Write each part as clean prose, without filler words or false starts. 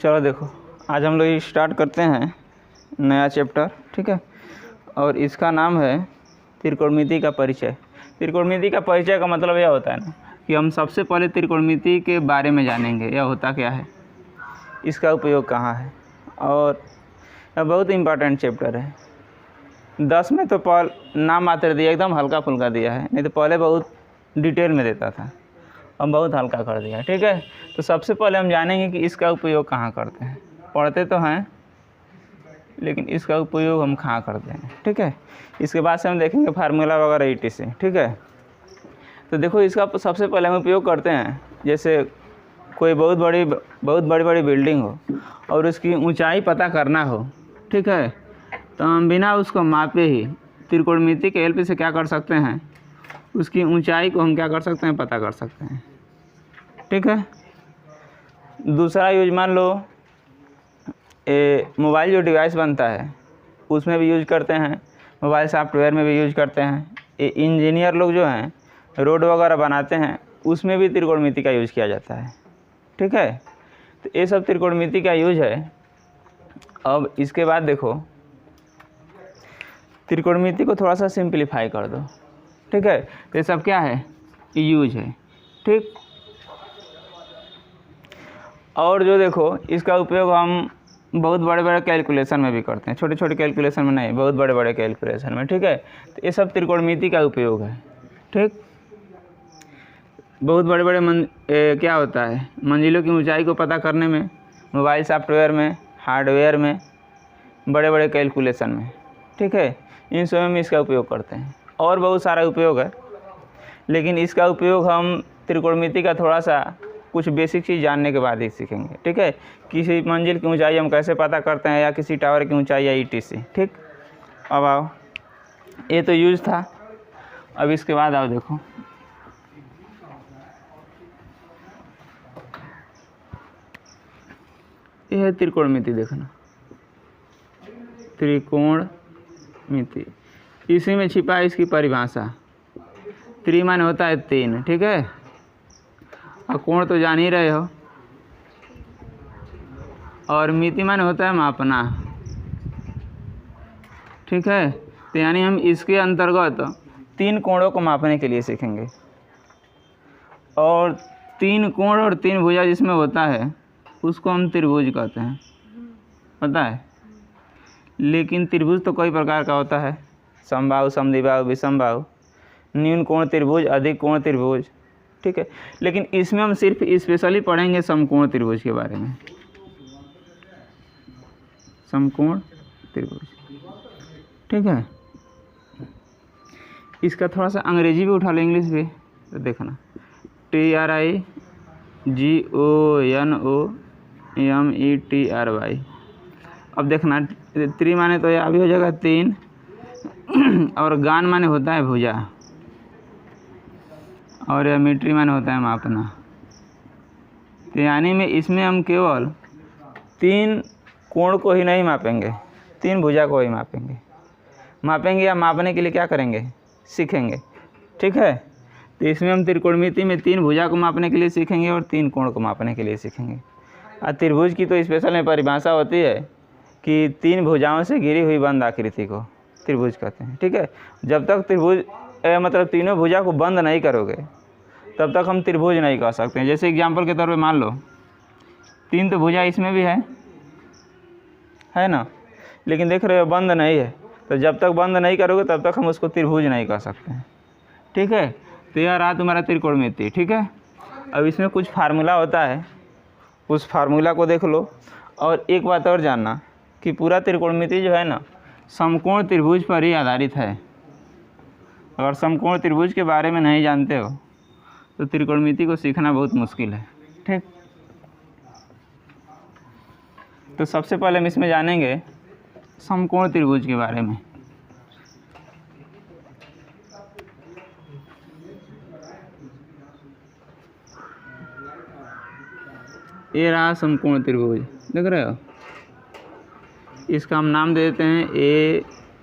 चलो देखो, आज हम लोग स्टार्ट करते हैं नया चैप्टर, ठीक है। और इसका नाम है त्रिकोणमिति का परिचय। त्रिकोणमिति का परिचय का मतलब यह होता है ना कि हम सबसे पहले त्रिकोणमिति के बारे में जानेंगे, यह होता क्या है, इसका उपयोग कहाँ है। और यह बहुत इम्पोर्टेंट चैप्टर है। 10 में तो नाम मात्र दिया, एकदम हल्का फुल्का दिया है, नहीं तो पहले बहुत डिटेल में देता था, अब बहुत हल्का कर दिया, ठीक है। तो सबसे पहले हम जानेंगे कि इसका उपयोग कहाँ करते हैं। पढ़ते तो हैं लेकिन इसका उपयोग हम कहाँ करते हैं, ठीक है। इसके बाद से हम देखेंगे फार्मूला वगैरह etc, ठीक है। तो देखो, इसका सबसे पहले हम उपयोग करते हैं, जैसे कोई बहुत बड़ी बिल्डिंग हो और उसकी ऊंचाई पता करना हो, ठीक है। तो हम बिना उसको मापे ही त्रिकोणमिति के हेल्प से क्या कर सकते हैं, उसकी ऊंचाई को हम क्या कर सकते हैं, पता कर सकते हैं, ठीक है। दूसरा यूज मान लो, मोबाइल जो डिवाइस बनता है उसमें भी यूज करते हैं, मोबाइल सॉफ्टवेयर में भी यूज करते हैं। इंजीनियर लोग जो हैं रोड वगैरह बनाते हैं उसमें भी त्रिकोणमिति का यूज किया जाता है, ठीक है। तो ये सब त्रिकोणमिति का यूज है। अब इसके बाद देखो, त्रिकोणमिति को थोड़ा सा सिंप्लीफाई कर दो, ठीक है। तो ये सब क्या है, यूज है, ठीक। और जो देखो, इसका उपयोग हम बहुत बड़े कैलकुलेशन में भी करते हैं, छोटे छोटे कैलकुलेशन में नहीं, बहुत बड़े कैलकुलेशन में, ठीक है। तो ये सब त्रिकोणमिति का उपयोग है, ठीक। बहुत बड़े क्या होता है, मंजिलों की ऊंचाई को पता करने में, मोबाइल सॉफ्टवेयर में, हार्डवेयर में, बड़े कैलकुलेशन में, ठीक है। इन सब में इसका उपयोग करते हैं। और बहुत सारा उपयोग है, लेकिन इसका उपयोग हम त्रिकोणमिति का थोड़ा सा कुछ बेसिक चीज़ जानने के बाद ही सीखेंगे, ठीक है। किसी मंजिल की ऊंचाई हम कैसे पता करते हैं, या किसी टावर की ऊंचाई या etc, ठीक। अब आओ, ये तो यूज था। अब इसके बाद आओ देखो, ये है त्रिकोणमिति। देखना, त्रिकोणमिति, इसी में छिपा है इसकी परिभाषा। त्रि माने होता है 3, ठीक है। और कोण तो जान ही रहे हो, और मिति माने होता है मापना, ठीक है। तो यानी हम इसके अंतर्गत 3 कोणों को मापने के लिए सीखेंगे। और 3 कोण और 3 भुजा जिसमें होता है उसको हम त्रिभुज कहते हैं, पता है। लेकिन त्रिभुज तो कई प्रकार का होता है, समबाहु, समद्विबाहु, विषमबाहु, न्यून कोण त्रिभुज, अधिक कोण त्रिभुज, ठीक है। लेकिन इसमें हम सिर्फ स्पेशली पढ़ेंगे समकोण त्रिभुज के बारे में, समकोण त्रिभुज, ठीक है। इसका थोड़ा सा अंग्रेजी भी उठा लो, इंग्लिश भी। तो देखना, TRIGONOMETRY। अब देखना, त्रि माने तो यह भी हो जाएगा 3, और गान माने होता है भुजा, और यह मीट्री माने होता है मापना। तो यानी में इसमें हम केवल 3 कोण को ही नहीं मापेंगे, 3 भुजा को ही मापेंगे या मापने के लिए क्या करेंगे, सीखेंगे, ठीक है। तो इसमें हम त्रिकोणमिति में 3 भुजा को मापने के लिए सीखेंगे और 3 कोण को मापने के लिए सीखेंगे। और त्रिभुज की तो स्पेशल में परिभाषा होती है कि 3 भुजाओं से घिरी हुई बंद आकृति को त्रिभुज कहते हैं, ठीक है। जब तक त्रिभुज मतलब तीनों भुजा को बंद नहीं करोगे तब तक हम त्रिभुज नहीं कह सकते हैं। जैसे एग्जाम्पल के तौर पे मान लो, 3 तो भुजा इसमें भी है ना, लेकिन देख रहे हो बंद नहीं है। तो जब तक बंद नहीं करोगे तब तक हम उसको त्रिभुज नहीं कह सकते हैं, ठीक है। तो यह रहा तुम्हारा त्रिकोणमिति, ठीक है। अब इसमें कुछ फार्मूला होता है, उस फार्मूला को देख लो। और एक बात और जानना कि पूरा त्रिकोणमिति जो है ना, समकोण त्रिभुज पर ही आधारित है। अगर समकोण त्रिभुज के बारे में नहीं जानते हो तो त्रिकोणमिति को सीखना बहुत मुश्किल है, ठीक। तो सबसे पहले हम इसमें जानेंगे समकोण त्रिभुज के बारे में। ये रहा समकोण त्रिभुज, देख रहे हो। इसका हम नाम दे देते हैं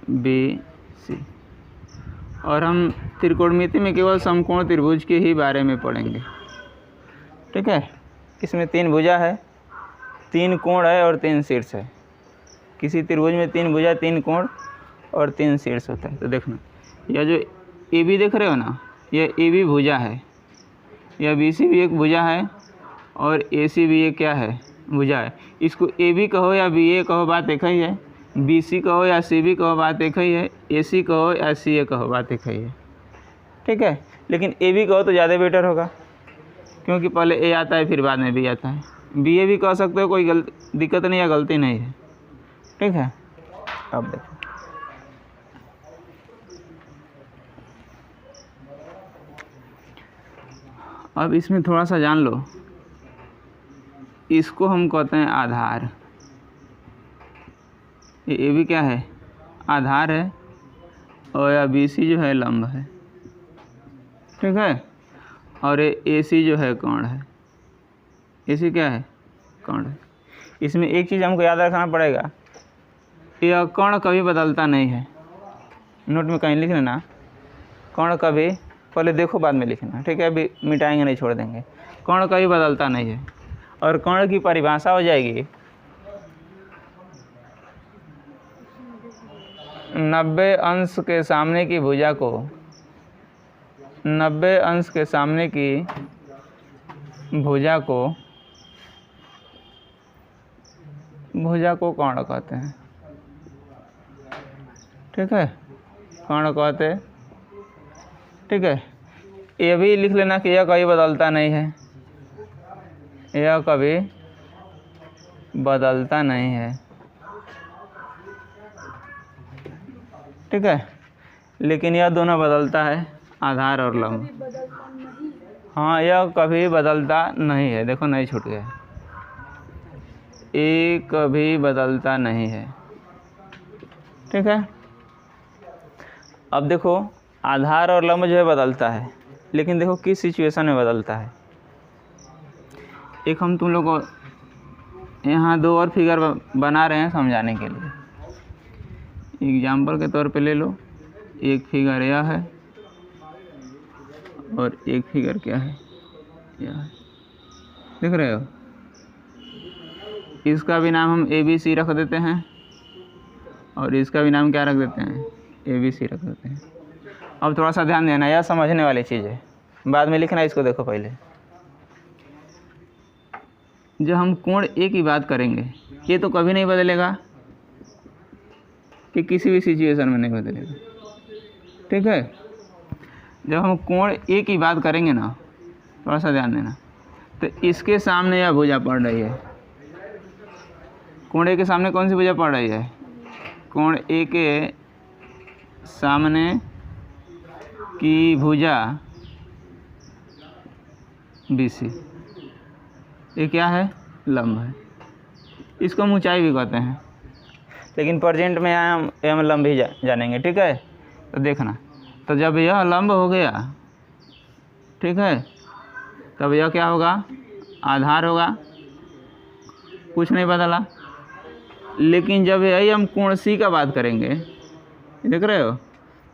ABC। और हम त्रिकोणमिति में केवल समकोण त्रिभुज के ही बारे में पढ़ेंगे, ठीक है। इसमें 3 भुजा है, 3 कोण है और 3 शीर्ष है। किसी त्रिभुज में 3 भुजा, 3 कोण और 3 शीर्ष होता है। तो देखना, यह जो ए बी देख रहे हो ना, यह ए बी भुजा है, यह बी सी भी एक भुजा है और ए सी भी एक क्या है, भुजा है। इसको ए बी कहो या बी ए कहो, बात एक ही है। बी सी कहो या सी बी कहो, बात एक ही है। ए सी कहो या सी ए कहो, बात एक ही है। ठीक है, लेकिन ए बी कहो तो ज़्यादा बेटर होगा, क्योंकि पहले ए आता है फिर बाद में बी आता है। बी ए भी कह सकते हो, कोई दिक्कत नहीं है, गलती नहीं है। ठीक है, अब देखो अब इसमें थोड़ा सा जान लो, इसको हम कहते हैं आधार। ये भी क्या है, आधार है, और या बी सी जो है लंब है। ठीक है, और ये ए सी जो है कोण है। ए सी क्या है, कोण है। इसमें एक चीज़ हमको याद रखना पड़ेगा, यह कोण कभी बदलता नहीं है। नोट में कहीं लिख लेना, कोण कभी, पहले देखो बाद में लिखना। ठीक है, अभी मिटाएंगे नहीं, छोड़ देंगे। कोण कभी बदलता नहीं है, और कोण की परिभाषा हो जाएगी 90 अंश के सामने की भुजा को, 90 अंश के सामने की भुजा को कोण कहते हैं। ठीक है, कोण कहते। ठीक है, ये भी लिख लेना कि यह कभी बदलता नहीं है, यह कभी बदलता नहीं है। ठीक है, लेकिन यह दोनों बदलता है, आधार और लंब। हाँ, यह कभी बदलता नहीं है। देखो नहीं छूट गया, ये कभी बदलता नहीं है। ठीक है, अब देखो आधार और लंब जो है बदलता है, लेकिन देखो किस सिचुएशन में बदलता है। एक हम तुम लोग को यहाँ 2 और फिगर बना रहे हैं समझाने के लिए। एग्जाम्पल के तौर पे ले लो, एक फिगर यह है और एक फिगर क्या है, यह है। देख रहे हो, इसका भी नाम हम ए बी सी रख देते हैं और इसका भी नाम क्या रख देते हैं, ए बी सी रख देते हैं। अब थोड़ा सा ध्यान देना, यह समझने वाली चीज़ है, बाद में लिखना। इसको देखो, पहले जब हम कोण ए की बात करेंगे, ये तो कभी नहीं बदलेगा, कि किसी भी सिचुएशन में नहीं बदलेगा। ठीक है, जब हम कोण ए की बात करेंगे ना, थोड़ा सा ध्यान देना, तो इसके सामने यह भुजा पड़ रही है। कोण ए के सामने कौन सी भुजा पड़ रही है, कोण ए के सामने की भुजा बी सी, ये क्या है, लंब है। इसको हम ऊंचाई भी कहते हैं, लेकिन प्रेजेंट में हम लंब ही जानेंगे। ठीक है, तो देखना, तो जब यह लंब हो गया, ठीक है, तब यह क्या होगा, आधार होगा, कुछ नहीं बदला। लेकिन जब यही हम कोण सी का बात करेंगे, देख रहे हो,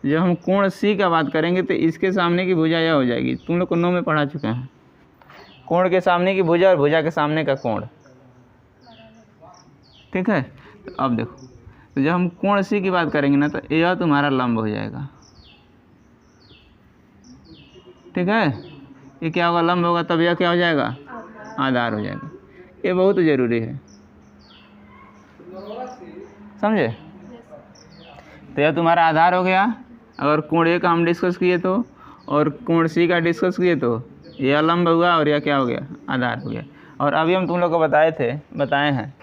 जब हम कोण सी का बात करेंगे तो इसके सामने की भुजा यह हो जाएगी। तुम लोग को 9 में पढ़ा चुके हैं, कोण के सामने की भुजा और भुजा के सामने का कोण। ठीक है, तो अब देखो, तो जब हम कोण सी की बात करेंगे ना, तो यह तुम्हारा लंब हो जाएगा। ठीक है, ये क्या होगा, लंब होगा, तब यह क्या हो जाएगा, आधार हो जाएगा। ये बहुत ज़रूरी है, समझे। तो यह तुम्हारा आधार हो गया। अगर कोण ए का हम डिस्कस किए तो, और कोण सी का डिस्कस किए तो, यह लंब हुआ और यह क्या हो गया, आधार हो गया। और अभी हम तुम लोग को बताए हैं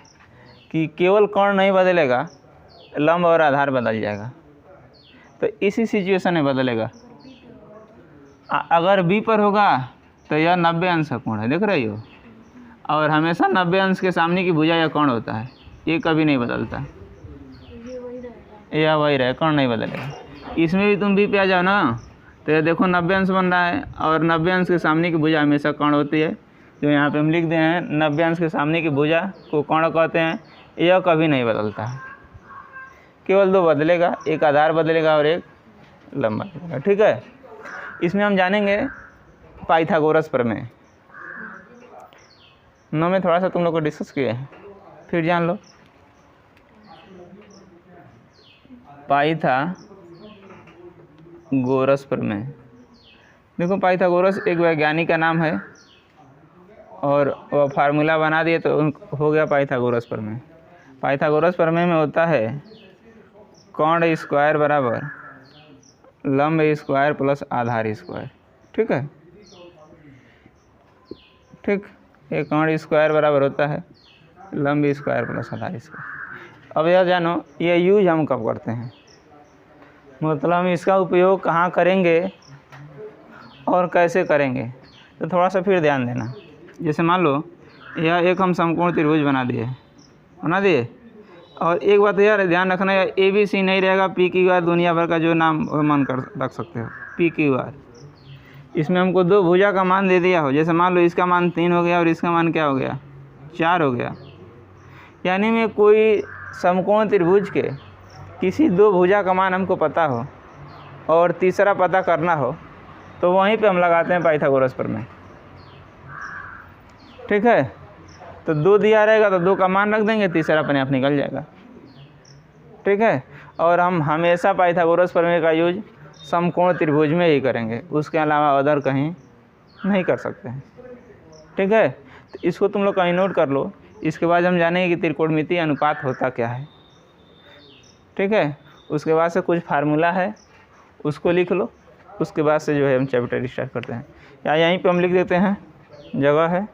कि केवल कोण नहीं बदलेगा, लंब और आधार बदल जाएगा। तो इसी सिचुएशन में बदलेगा। अगर बी पर होगा तो यह 90 अंश का कोण है, देख रही हो, और हमेशा 90 अंश के सामने की भुजा या कोण होता है, ये कभी नहीं बदलता, यह वही रहे, कोण नहीं बदलेगा। इसमें भी तुम बी पे आ जाओ ना, तो ये देखो 90 अंश बन रहा है, और 90 अंश के सामने की भुजा हमेशा कोण होती है। जो यहाँ पे हम लिख दे हैं, 90 अंश के सामने की भुजा को कोण कहते हैं। यह कभी नहीं बदलता है, केवल 2 बदलेगा, एक आधार बदलेगा और एक लंब बदलेगा। ठीक है, इसमें हम जानेंगे पाइथागोरस प्रमेय। 9 में थोड़ा सा तुम लोग को डिस्कस किए हैं। फिर जान लो पाइथागोरस प्रमेय। देखो पाइथागोरस एक वैज्ञानिक का नाम है और वह फार्मूला बना दिए तो हो गया पाइथागोरस प्रमेय। पाइथागोरस प्रमेय में होता है कोण स्क्वायर बराबर लंब स्क्वायर प्लस आधार स्क्वायर। ठीक है, ठीक, ये कोण स्क्वायर बराबर होता है लंब स्क्वायर प्लस आधार स्क्वायर। अब यह जानो ये यूज हम कब करते हैं, मतलब हम इसका उपयोग कहाँ करेंगे और कैसे करेंगे, तो थोड़ा सा फिर ध्यान देना। जैसे मान लो यह एक हम समकोण त्रिभुज बना दिए और एक बात यार ध्यान रखना, या ABC नहीं रहेगा, PQR दुनिया भर का जो नाम मन कर रख सकते हो PQR। इसमें हमको दो भुजा का मान दे दिया हो, जैसे मान लो इसका मान 3 हो गया और इसका मान क्या हो गया 4 हो गया, यानी में कोई समकोण त्रिभुज के किसी दो भुजा का मान हमको पता हो और तीसरा पता करना हो तो वहीं पे हम लगाते हैं पाइथागोरस प्रमेय। ठीक है, तो 2 दिया रहेगा तो 2 का मान रख देंगे, तीसरा अपने आप निकल जाएगा। ठीक है, और हम हमेशा पाइथागोरस प्रमेय का यूज समकोण त्रिभुज में ही करेंगे, उसके अलावा अदर कहीं नहीं कर सकते हैं। ठीक है, तो इसको तुम लोग कहीं नोट कर लो। इसके बाद हम जानेंगे कि त्रिकोणमितीय अनुपात होता क्या है। ठीक है, उसके बाद से कुछ फार्मूला है उसको लिख लो, उसके बाद से जो है हम चैप्टर स्टार्ट करते हैं। या यहीं पे हम लिख देते हैं, जगह है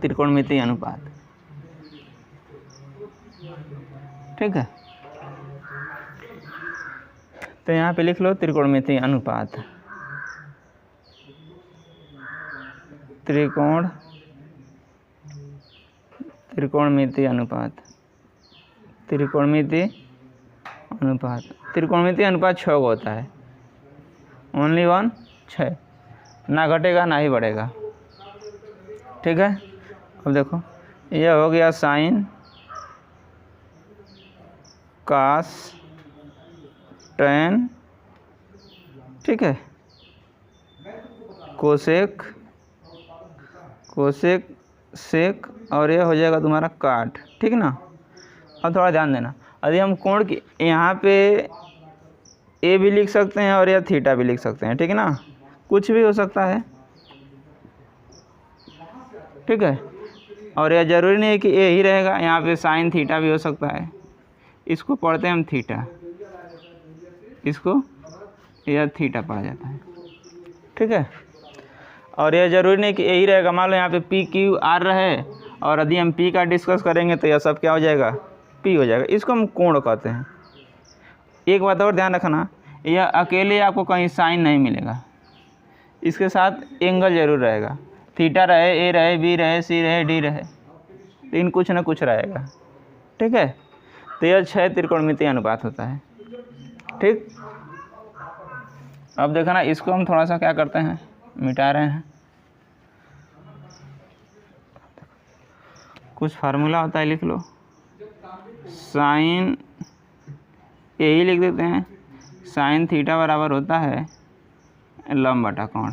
त्रिकोणमितीय अनुपात। ठीक है, तो यहाँ पे लिख लो त्रिकोणमितीय अनुपात। त्रिकोणमितीय अनुपात। त्रिकोणमितीय अनुपात 6 होता है, ओनली 1 6, ना घटेगा ना ही बढ़ेगा। ठीक है, अब देखो यह हो गया साइन कास टैन, ठीक है, कोसेक सेक, और यह हो जाएगा तुम्हारा काट। ठीक ना, अब थोड़ा ध्यान देना, यदि हम कोण की यहाँ पे ए भी लिख सकते हैं और या थीटा भी लिख सकते हैं। ठीक है ना, कुछ भी हो सकता है। ठीक है, और यह ज़रूरी नहीं है कि ए ही रहेगा, यहाँ पे साइन थीटा भी हो सकता है। इसको पढ़ते हैं हम थीटा, इसको यह थीटा पढ़ा जाता है। ठीक है, और यह ज़रूरी नहीं कि ए ही रहेगा। मान लो यहाँ पे PQR रहे और यदि हम P का डिस्कस करेंगे तो यह सब क्या हो जाएगा P हो जाएगा। इसको हम कोण कहते हैं। एक बात और ध्यान रखना, यह अकेले आपको कहीं साइन नहीं मिलेगा, इसके साथ एंगल जरूर रहेगा। थीटा रहे, A रहे, B रहे, C रहे, D रहे, लेकिन कुछ ना कुछ रहेगा। ठीक है, तो यह 6 त्रिकोणमितीय अनुपात होता है। ठीक, अब देखना इसको हम थोड़ा सा क्या करते हैं, मिटा रहे हैं। कुछ फार्मूला होता है, लिख लो। साइन यही लिख देते हैं, साइन थीटा बराबर होता है लंब बटा कोण।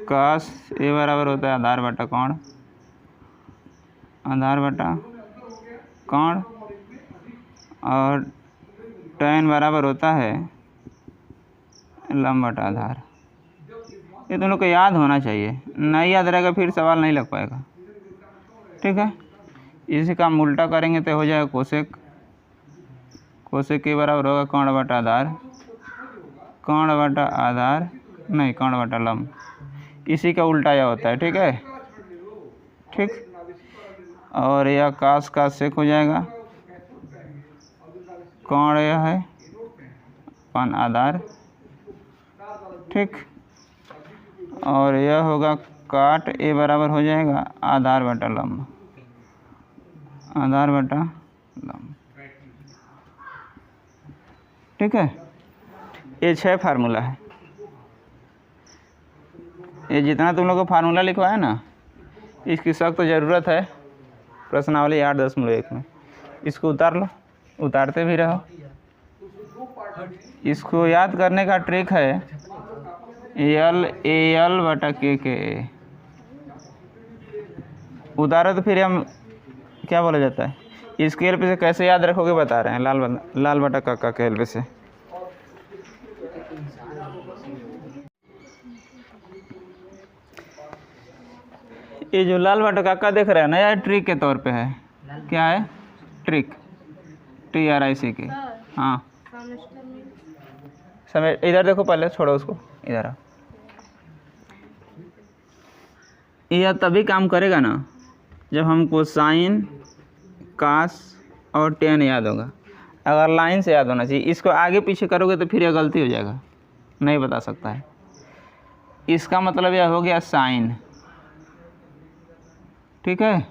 कास ए बराबर होता है आधार बटा कोण, और टैन बराबर होता है लंब बटा आधार। ये तुम लोग को याद होना चाहिए, नहीं याद रहेगा फिर सवाल नहीं लग पाएगा। ठीक है, इसी का हम उल्टा करेंगे तो हो जाएगा कोसेक के बराबर होगा कोण बटा लंब। इसी का उल्टा यह होता है। ठीक है, ठीक, और यह कास का सेक हो जाएगा, कोण यह है अपन आधार। ठीक, और यह होगा काट ए बराबर हो जाएगा आधार बटा लंब। ठीक है, ये 6 फार्मूला है। ये जितना तुम लोग को फार्मूला लिखवाया ना, इसकी सख्त ज़रूरत है प्रश्नावली 8.1 में। इसको उतार लो, उतारते भी रहो। इसको याद करने का ट्रिक है, एल ए एल बटा के उतारो तो फिर हम क्या बोला जाता है, स्केल पे से कैसे याद रखोगे बता रहे हैं। लाल बटा काका के एल पे से। ये जो लाल बटा काका देख रहे हैं ना, यार ट्रिक के तौर पे है। क्या है ट्रिक? TRIC। हाँ समय इधर देखो, पहले छोड़ो उसको, इधर आओ। यह तभी काम करेगा ना जब हमको साइन, कास और टेन याद होगा। अगर लाइन से याद होना चाहिए, इसको आगे पीछे करोगे तो फिर यह गलती हो जाएगा, नहीं बता सकता है। इसका मतलब यह हो गया साइन, ठीक है।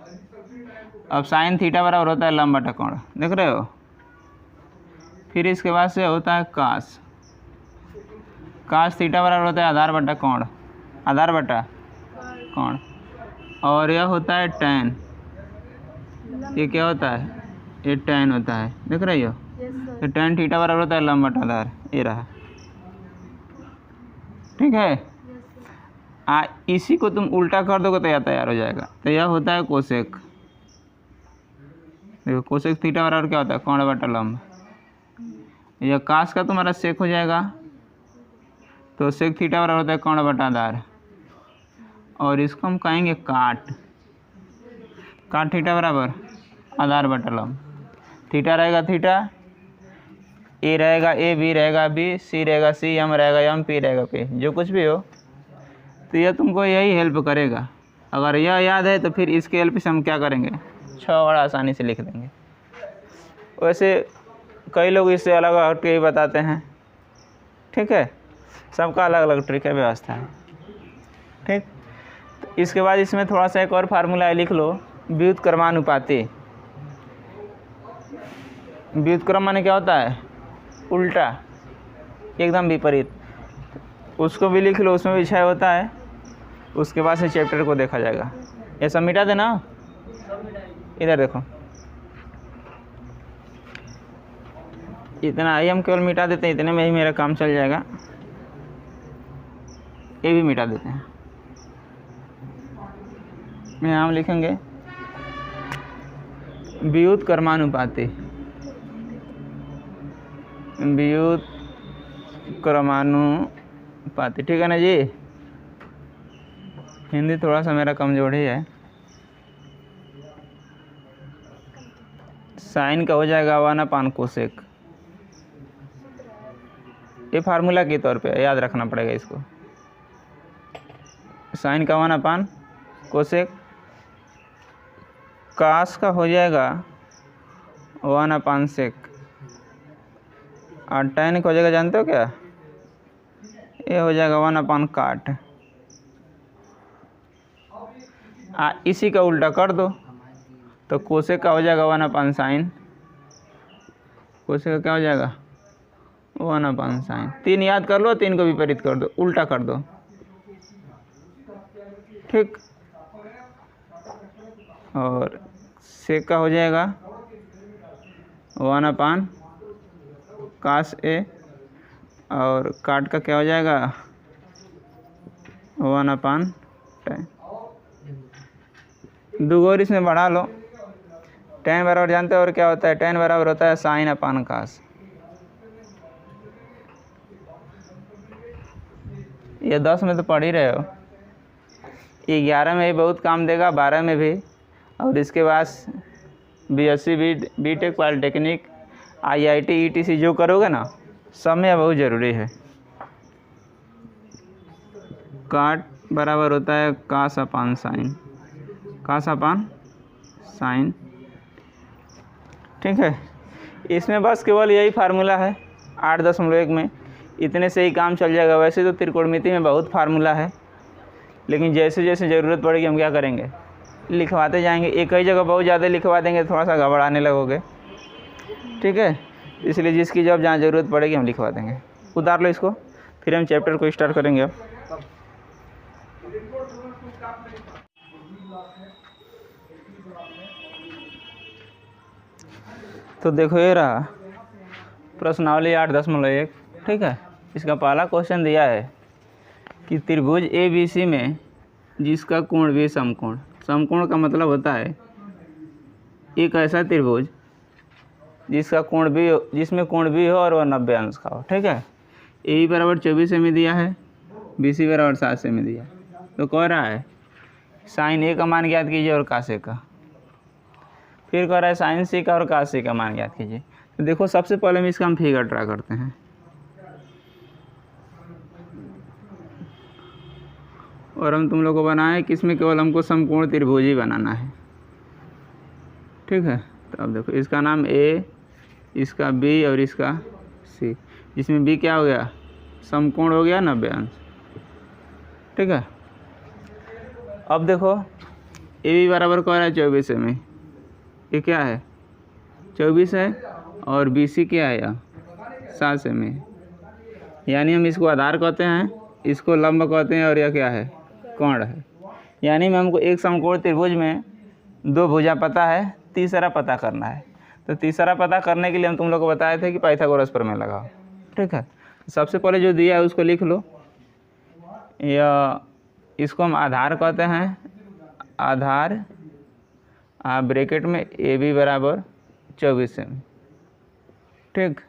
अब साइन थीटा बराबर होता है लंब बटा कोण, देख रहे हो। फिर इसके बाद से होता है कास, कास थीटा बराबर होता है आधार बटा कोण, आधार बटा कोण। और यह होता है टैन, ये क्या होता है, ये टैन होता है, देख रही हो। तो टैन थीटा बराबर होता है लंब बटा आधार, ये रहा, ठीक है। इसी को तुम उल्टा कर दोगे तो यह तैयार हो जाएगा। तो यह होता है कोसेक। देखो कोसेक थीटा बराबर क्या होता है, कोण बटा लंब। यह कास का तुम्हारा सेक हो जाएगा, तो सेक थीटा बराबर होता है कोण बटा आधार। और इसको हम कहेंगे काट, काट थीटा बराबर आधार बटा लंब। थीटा रहेगा थीटा, ए रहेगा ए, बी रहेगा बी, सी रहेगा सी, एम रहेगा एम, पी रहेगा पी, जो कुछ भी हो। तो यह तुमको यही हेल्प करेगा। अगर यह याद है तो फिर इसके हेल्प से हम क्या करेंगे, 6 बड़ा आसानी से लिख देंगे। वैसे कई लोग इससे अलग हट के ही बताते हैं, ठीक है। सबका अलग अलग ट्रिक है, व्यवस्था है, ठीक। तो इसके बाद इसमें थोड़ा सा एक और फार्मूला है, लिख लो, व्युत्क्रमानुपाती। व्युत्क्रम माने क्या होता है, उल्टा, एकदम विपरीत। उसको भी लिख लो, उसमें भी 6 होता है। उसके बाद से चैप्टर को देखा जाएगा। ये सब मिटा देना, इधर देखो, इतना ही हम केवल मिटा देते हैं, इतने में ही मेरा काम चल जाएगा। ये भी मिटा देते हैं। यहाँ हम लिखेंगे व्युत्क्रमानुपाती, व्युत्क्रमानुपाती, ठीक है ना जी। हिंदी थोड़ा सा मेरा कमजोर ही है। साइन का हो जाएगा 1/, कोसेक। ये फार्मूला के तौर पे याद रखना पड़ेगा इसको। साइन का 1/, कोसेक। कास का हो जाएगा 1/, सेक। और टैन का हो जाएगा, जानते हो क्या, ये हो जाएगा 1/, काट। इसी का उल्टा कर दो तो कोसेक का हो जाएगा 1/, साइन। कोसेक का क्या हो जाएगा, 1/, साइन। 3 याद कर लो, 3 को विपरीत कर दो, उल्टा कर दो, ठीक। और सेक का हो जाएगा 1/, कास ए। और काट का क्या हो जाएगा, 1/, टैन। 2 और इसमें बढ़ा लो। टैन बराबर जानते हो और क्या होता है, टैन बराबर होता है साइन अपान कास। ये 10 में तो पढ़ ही रहे हो, 11 में भी बहुत काम देगा, 12 में भी। और इसके बाद BSc BTech polytechnic IIT ETC जो करोगे ना, सब में बहुत ज़रूरी है। काट बराबर होता है कास अपान साइन, कास अपान साइन, ठीक है। इसमें बस केवल यही फार्मूला है 8.1 में, इतने से ही काम चल जाएगा। वैसे तो त्रिकोणमिति में बहुत फार्मूला है, लेकिन जैसे जैसे ज़रूरत पड़ेगी हम क्या करेंगे, लिखवाते जाएंगे। एक ही जगह बहुत ज़्यादा लिखवा देंगे, थोड़ा सा घबराने लगोगे, ठीक है। इसलिए जिसकी जब जहाँ ज़रूरत पड़ेगी हम लिखवा देंगे। उतार लो इसको, फिर हम चैप्टर को स्टार्ट करेंगे अब। तो देखो ये रहा प्रश्नावली 8.1, ठीक है। इसका पहला क्वेश्चन दिया है कि त्रिभुज ABC में जिसका कोण भी समकोण, समकोण का मतलब होता है एक ऐसा त्रिभुज जिसका कोण भी हो, जिसमें कोण भी हो और वह 90 अंश का हो। ठीक है, AB बराबर 24 सेमी दिया है, BC बराबर 7 सेमी दिया है। तो कह रहा है साइन A का मान ज्ञात कीजिए और cos A का, फिर कह रहा है साइन C का और cos C का मान ज्ञात कीजिए। तो देखो सबसे पहले हम इसका फिगर ड्रा करते हैं। और हम तुम लोग को बनाए कि इसमें केवल हमको समकोण त्रिभुज ही बनाना है। ठीक है, तो अब देखो इसका नाम A, इसका B और इसका C, जिसमें B क्या हो गया, समकोण हो गया 90 अंश। ठीक है, अब देखो AB बराबर कह रहा है 24 सेमी, ये क्या है 24 है, और BC क्या है यहाँ 7 सेमी, यानी हम इसको आधार कहते हैं, इसको लंब कहते हैं, और यह क्या है कोण है। यानी में हमको एक समकोण त्रिभुज में 2 भुजा पता है, तीसरा पता करना है। तो तीसरा पता करने के लिए हम तुम लोग को बताए थे कि पाइथागोरस प्रमेय लगाओ। ठीक है, सबसे पहले जो दिया है उसको लिख लो, या इसको हम आधार कहते हैं, आधार ब्रैकेट में AB बराबर 24 सेमी। ठीक,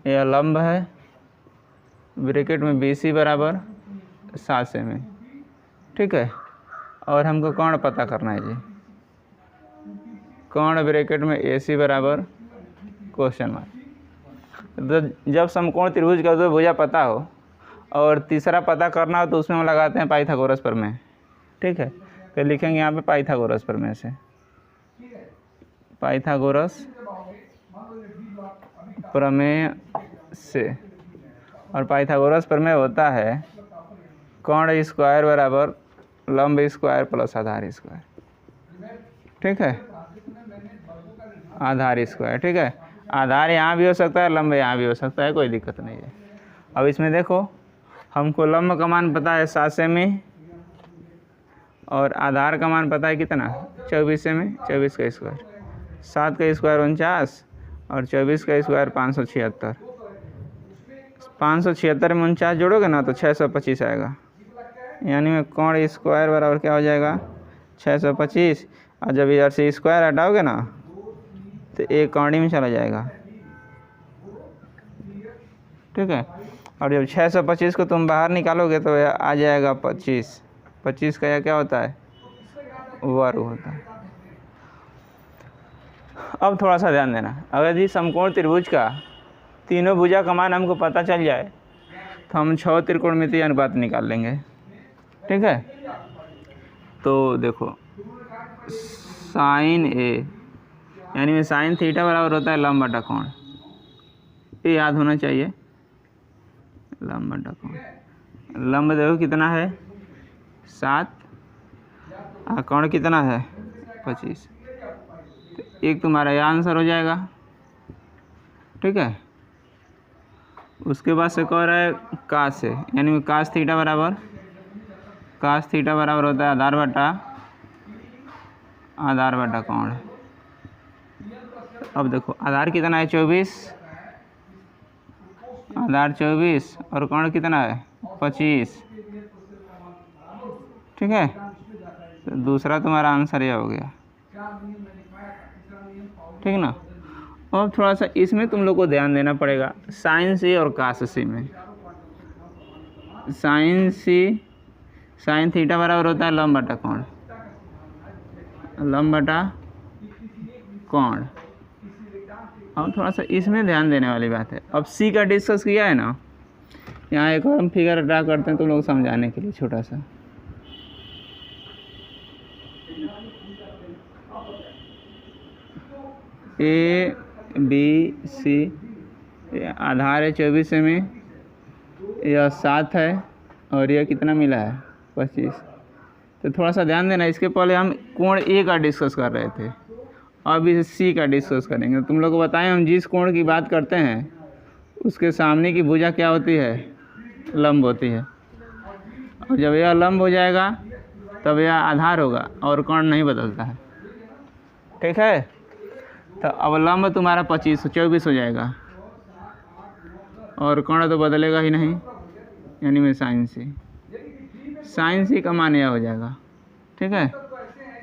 यह लंब है, ब्रैकेट में BC बराबर 7 सेमी। ठीक है, और हमको कोण पता करना है जी, कोण ब्रैकेट में AC बराबर क्वेश्चन मार्क। तो जब समकोण त्रिभुज का 2 भुजा पता हो और तीसरा पता करना हो तो उसमें हम लगाते हैं पाइथागोरस प्रमेय। ठीक है, तो लिखेंगे यहाँ पे पाइथागोरस प्रमेय से, पाइथागोरस प्रमेय से। और पाइथागोरस प्रमेय होता है कोण स्क्वायर बराबर लंब स्क्वायर प्लस आधार स्क्वायर। ठीक है, आधार स्क्वायर। ठीक है, आधार यहाँ भी हो सकता है, लंब यहाँ भी हो सकता है, कोई दिक्कत नहीं है। अब इसमें देखो हमको लंब का मान पता है 7 सेमी, और आधार का मान पता है कितना 24 सेमी, 24 का स्क्वायर, 7 का स्क्वायर 49 और 24 का स्क्वायर 576। 576 में 49 जोड़ोगे ना तो 625 आएगा, यानी में कोण स्क्वायर बराबर क्या हो जाएगा 625। और जब इधर से स्क्वायर हटाओगे ना तो एक कौड़ी में चला जाएगा। ठीक है, और जब 625 को तुम बाहर निकालोगे तो आ जाएगा 25। 25 का यह क्या होता है वर्ग होता है। अब थोड़ा सा ध्यान देना, अगर जी समकोण त्रिभुज का तीनों भुजा का मान हमको पता चल जाए तो हम 6 त्रिकोणमितीय अनुपात निकाल लेंगे। ठीक है, तो देखो साइन A यानी में साइन थीटा बराबर होता है लंब बटा कोण, ये याद होना चाहिए, लंब बटा कोण। लंब देखो कितना है 7, कोण कितना है 25, तो एक तुम्हारा यह आंसर हो जाएगा। ठीक है, उसके बाद से कह रहा है कास से, यानी में कास थीटा बराबर होता है आधार बटा कोण। अब देखो आधार कितना है 24, आधार 24 और कोण कितना है 25। ठीक है, तो दूसरा तुम्हारा आंसर यह हो गया। ठीक ना, अब थोड़ा सा इसमें तुम लोग को ध्यान देना पड़ेगा, साइन C और कास C में। साइन थीटा बराबर होता है लंब बटा कोण। अब थोड़ा सा इसमें ध्यान देने वाली बात है। अब C का डिस्कस किया है ना, यहाँ एक और हम फिगर ड्रा करते हैं तुम लोग समझाने के लिए छोटा सा। A B C, आधार है 24 सेमी, यह 7 है और यह कितना मिला है 25। तो थोड़ा सा ध्यान देना, इसके पहले हम कोण A का डिस्कस कर रहे थे, अब इस C का डिस्कस करेंगे। तुम लोग को बताएं हम जिस कोण की बात करते हैं उसके सामने की भुजा क्या होती है लंब होती है, और जब यह लंब हो जाएगा तब यह आधार होगा और कोण नहीं बदलता है। ठीक है, तो अब लंब तुम्हारा 24 हो जाएगा और कोण तो बदलेगा ही नहीं। यानी में साइन सी। साइन सी का मान यह हो जाएगा, ठीक है।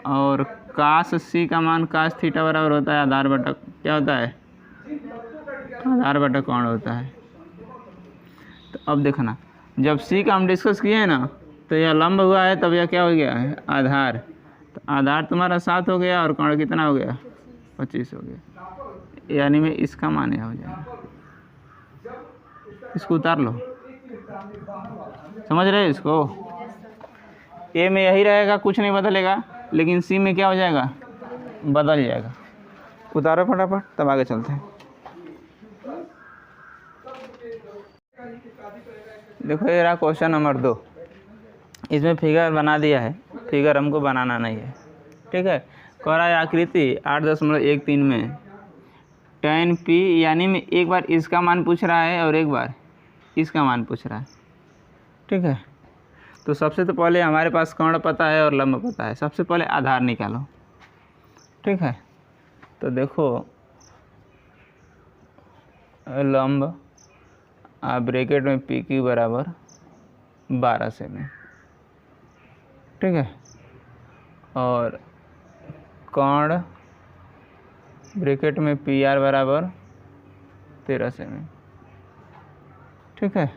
और कास सी का मान कास थीटा बराबर होता है आधार बटा क्या होता है, आधार बटा कोण होता है। तो अब देखना, जब सी का हम डिस्कस किए हैं ना, तो यह लंब हुआ है, तब यह क्या हो गया है, आधार। तो आधार तुम्हारा 7 हो गया और कोण कितना हो गया, 25 हो गया, यानी में इसका मान यह हो जाएगा। इसको उतार लो, समझ रहे इसको। ए में यही रहेगा, कुछ नहीं बदलेगा, लेकिन सी में क्या हो जाएगा, बदल जाएगा। उतारो फटाफट, तब आगे चलते हैं। देखो ये रहा क्वेश्चन नंबर 2। इसमें फिगर बना दिया है, फिगर हमको बनाना नहीं है, ठीक है। कह रहा है आकृति 8.13 में tan p, यानी में एक बार इसका मान पूछ रहा है और एक बार इसका मान पूछ रहा है, ठीक है। तो सबसे तो पहले हमारे पास कोण पता है और लंब पता है, सबसे पहले आधार निकालो, ठीक है। तो देखो लंब ब्रैकेट में पी क्यू बराबर 12 सेमी, ठीक है। और कोण ब्रैकेट में पी आर बराबर 13 सेमी, ठीक है।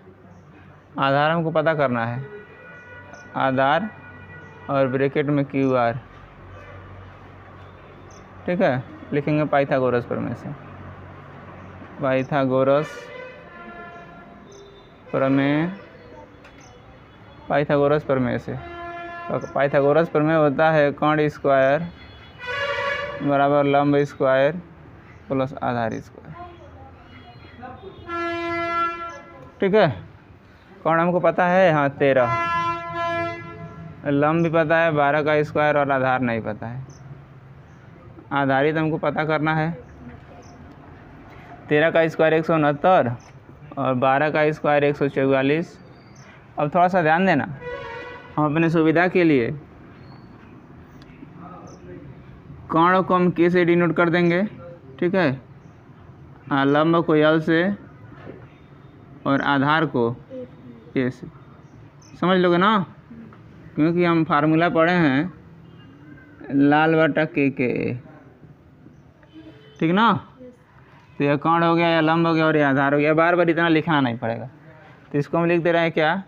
आधार हमको पता करना है, आधार और ब्रैकेट में क्यू आर, ठीक है। लिखेंगे पाइथागोरस प्रमेय से, पाइथागोरस प्रमेय, पाइथागोरस प्रमेय से। तो पाइथागोरस प्रमेय होता है कोण स्क्वायर बराबर लंब स्क्वायर प्लस आधार स्क्वायर, ठीक है। कोण हमको पता है, हाँ 13, लंब भी पता है 12 का स्क्वायर और आधार नहीं पता है। आधारित हमको पता करना है, 13 का स्क्वायर 169 और 12 का स्क्वायर 144। अब थोड़ा सा ध्यान देना, हम अपने सुविधा के लिए कोण को हम के से डिनोट कर देंगे, ठीक है। लंब को एल से और आधार को ए से, समझ लोगे ना, क्योंकि हम फार्मूला पढ़े हैं लाल बटा के, ठीक ना। तो यह कोण हो गया, या लंब हो गया और यह आधार हो गया। बार बार इतना लिखना नहीं पड़ेगा, तो इसको हम लिख दे रहे हैं क्या,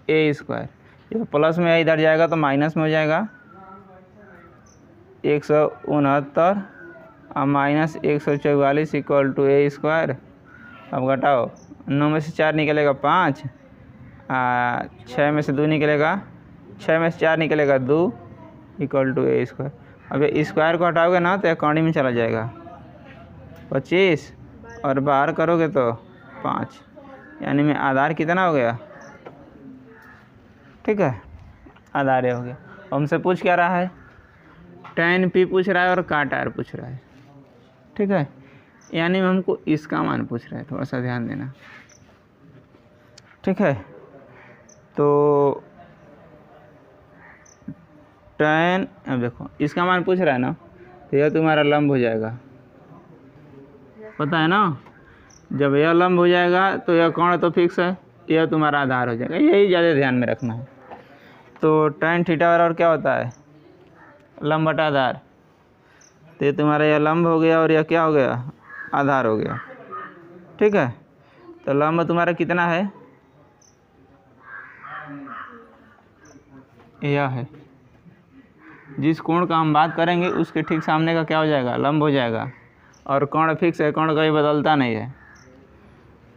ए स्क्वायर। ये प्लस में इधर जाएगा तो माइनस में हो जाएगा 169 और minus 144 equal to a square. अब घटाओ, 9 में से 4 निकलेगा 5, 6 में से 2 निकलेगा, 6 में से 4 निकलेगा 2 इक्वल टू ए स्क्वायर। अब ये स्क्वायर को हटाओगे ना तो यह कौड़ी में चला जाएगा 25 और बाहर करोगे तो 5, यानी में आधार कितना हो गया, ठीक है। आधार हो गया। हमसे पूछ क्या रहा है, tan p पूछ रहा है और काट r पूछ रहा है, ठीक है। यानी हमको इसका मान पूछ रहा है, थोड़ा सा ध्यान देना, ठीक है। तो tan, अब देखो इसका मान पूछ रहा है ना, तो यह तुम्हारा लंब हो जाएगा, पता है ना। जब यह लंब हो जाएगा तो यह कोण तो फिक्स है, यह तुम्हारा आधार हो जाएगा, यही ज़्यादा ध्यान में रखना है। तो tan थीटा बराबर क्या होता है, लंब बटा आधार। तो ये तुम्हारा यह लंब हो गया और यह क्या हो गया, आधार हो गया, ठीक है। तो लंब तुम्हारा कितना है, यह है। जिस कोण का हम बात करेंगे उसके ठीक सामने का क्या हो जाएगा, लंब हो जाएगा। और कोण फिक्स है, कोण कभी बदलता नहीं है।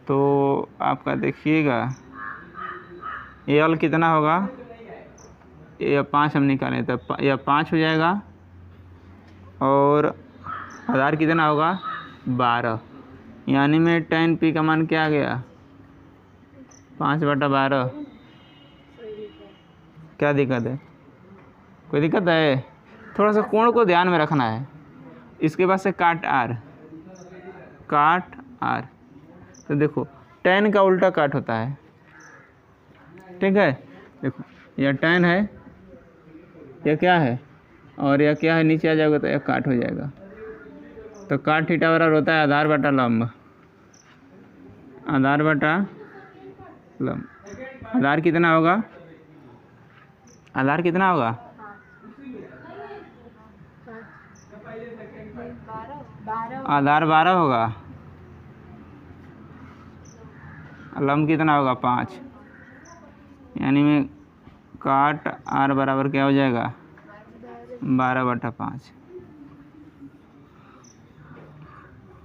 तो आपका देखिएगा एल कितना होगा, यह 5 हम निकालें तो यह 5 हो जाएगा और आधार कितना होगा 12, यानी में tan p का मान क्या आ गया 5/12। क्या दिक्कत है, कोई दिक्कत है? थोड़ा सा कोण को ध्यान में रखना है। इसके बाद से काट r, काट r। तो देखो tan का उल्टा काट होता है, ठीक है। देखो यह tan है, यह क्या है और यह क्या है, नीचे आ जाओगे तो यह काट हो जाएगा। तो काट थीटा बराबर होता है आधार बटा लंब, आधार बटा लंब। आधार कितना होगा? आधार कितना होगा? 12 आधार 12 होगा। लंब कितना होगा? 5। यानी में काट आर बराबर क्या हो जाएगा? 12/5।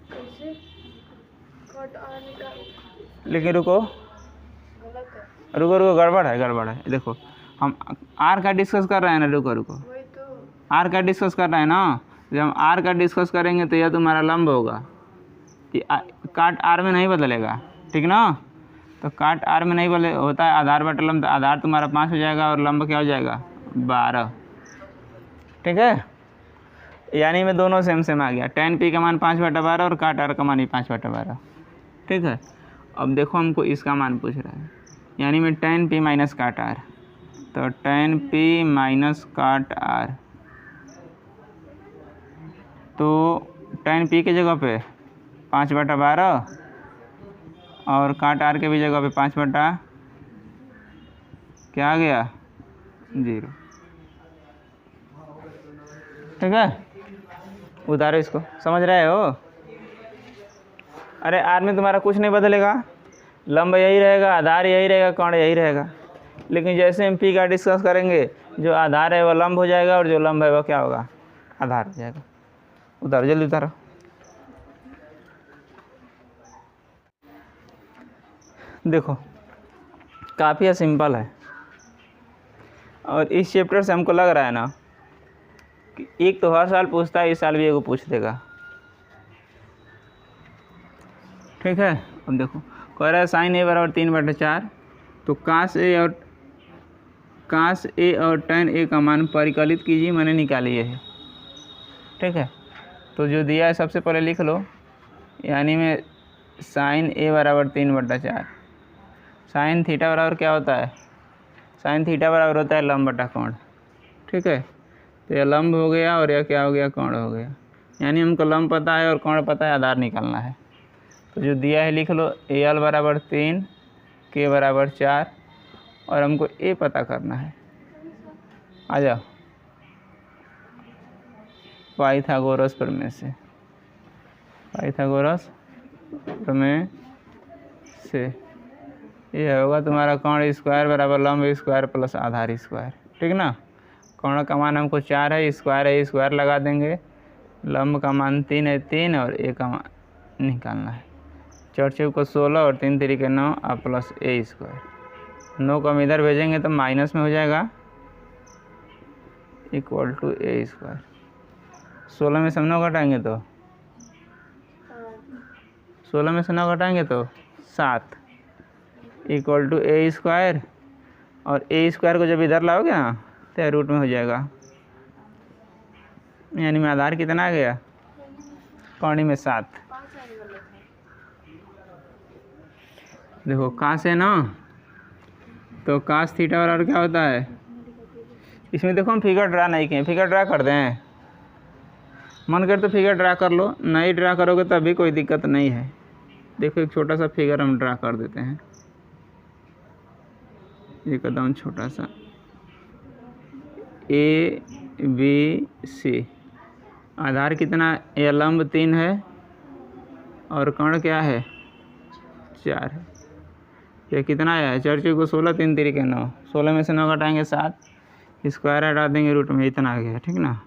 कैसे कट आर निकाल? लेकिन रुको गलत है। रुको, गड़बड़ है। देखो हम आर का डिस्कस कर रहे हैं ना। रुको वही तो आर का डिस्कस कर रहे हैं ना। जब हम आर का डिस्कस करेंगे तो यह तुम्हारा लंब होगा। काट आर में नहीं बदलेगा, ठीक ना। तो काट आर में नहीं बदले होता है आधार बटा लंब। तो आधार तुम्हारा 5 हो जाएगा और लंब क्या हो जाएगा? 12। ठीक है, यानी में दोनों सेम आ गया। tan p का मान 5/12 और काट आर का मान ही 5/12। ठीक है, अब देखो हमको इसका मान पूछ रहा है, यानी में tan p माइनस काट आर। तो tan p माइनस काट आर, तो tan p की जगह पे 5/12 और काट आर के भी जगह पे 5 बटा क्या आ गया? 0। ठीक है, उतारो इसको। समझ रहे हो? अरे आर में तुम्हारा कुछ नहीं बदलेगा, लंब यही रहेगा, आधार यही रहेगा, कोण यही रहेगा। लेकिन जैसे हम पी का डिस्कस करेंगे, जो आधार है वो लंब हो जाएगा और जो लंब है वो क्या होगा? आधार हो जाएगा। उतारो, जल्दी उतारो। देखो काफ़ी सिंपल है, और इस चैप्टर से हमको लग रहा है ना कि एक तो हर साल पूछता है, इस साल भी एगो पूछ देगा। ठीक है, अब देखो कह रहा है sin a बराबर 3/4। तो कास ए और tan a का मान परिकलित कीजिए, मैंने निकालिए है। ठीक है, तो जो दिया है सबसे पहले लिख लो, यानी में sin a बराबर 3/4। sin थीटा बराबर क्या होता है? sin थीटा बराबर होता है लंब बटा कोण। ठीक है, तो यह लंब हो गया और यह क्या हो गया? कोण हो गया। यानी हमको लंब पता है और कोण पता है, आधार निकालना है। तो जो दिया है लिख लो, al बराबर 3, k बराबर 4 और हमको a पता करना है। आ जाओ, पाइथागोरस प्रमेय से। पाइथागोरस प्रमेय से ये होगा तुम्हारा कोण स्क्वायर बराबर लंब स्क्वायर प्लस आधार स्क्वायर। ठीक ना, कोण का मान हमको 4 है, स्क्वायर लगा देंगे। लंब का मान 3 है, 3 और a का मान निकालना है। 4 चौक को 16 और 3 3 के 9 और प्लस a स्क्वायर। 9 को हम इधर भेजेंगे तो माइनस में हो जाएगा, इक्वल टू a स्क्वायर। 16 में से हम 9 घटाएंगे तो 16 में से 9 घटाएंगे तो 7, इक्वल टू a स्क्वायर। और a स्क्वायर को जब इधर लाओगे ना तो रूट में हो जाएगा। यानी में आधार कितना आ गया? कौड़ी में 7। देखो कास है ना, तो कास थीटा बराबर क्या होता है? इसमें देखो हम फिगर ड्रा नहीं किए, फिगर ड्रा कर दें। मन कर तो फिगर ड्रा कर लो, नहीं ड्रा करोगे तब भी कोई दिक्कत नहीं है। देखो एक छोटा सा फिगर हम ड्रा कर देते हैं, एकदम छोटा सा। ए बी सी, आधार कितना? ये लंब 3 है और कोण क्या है? 4 है। ये कितना आया है? 4 चौक को 16, 3 3 के 9। 16 में से 9 घटाएंगे 7, स्क्वायर हटा देंगे, रूट में इतना आ गया। ठीक ना,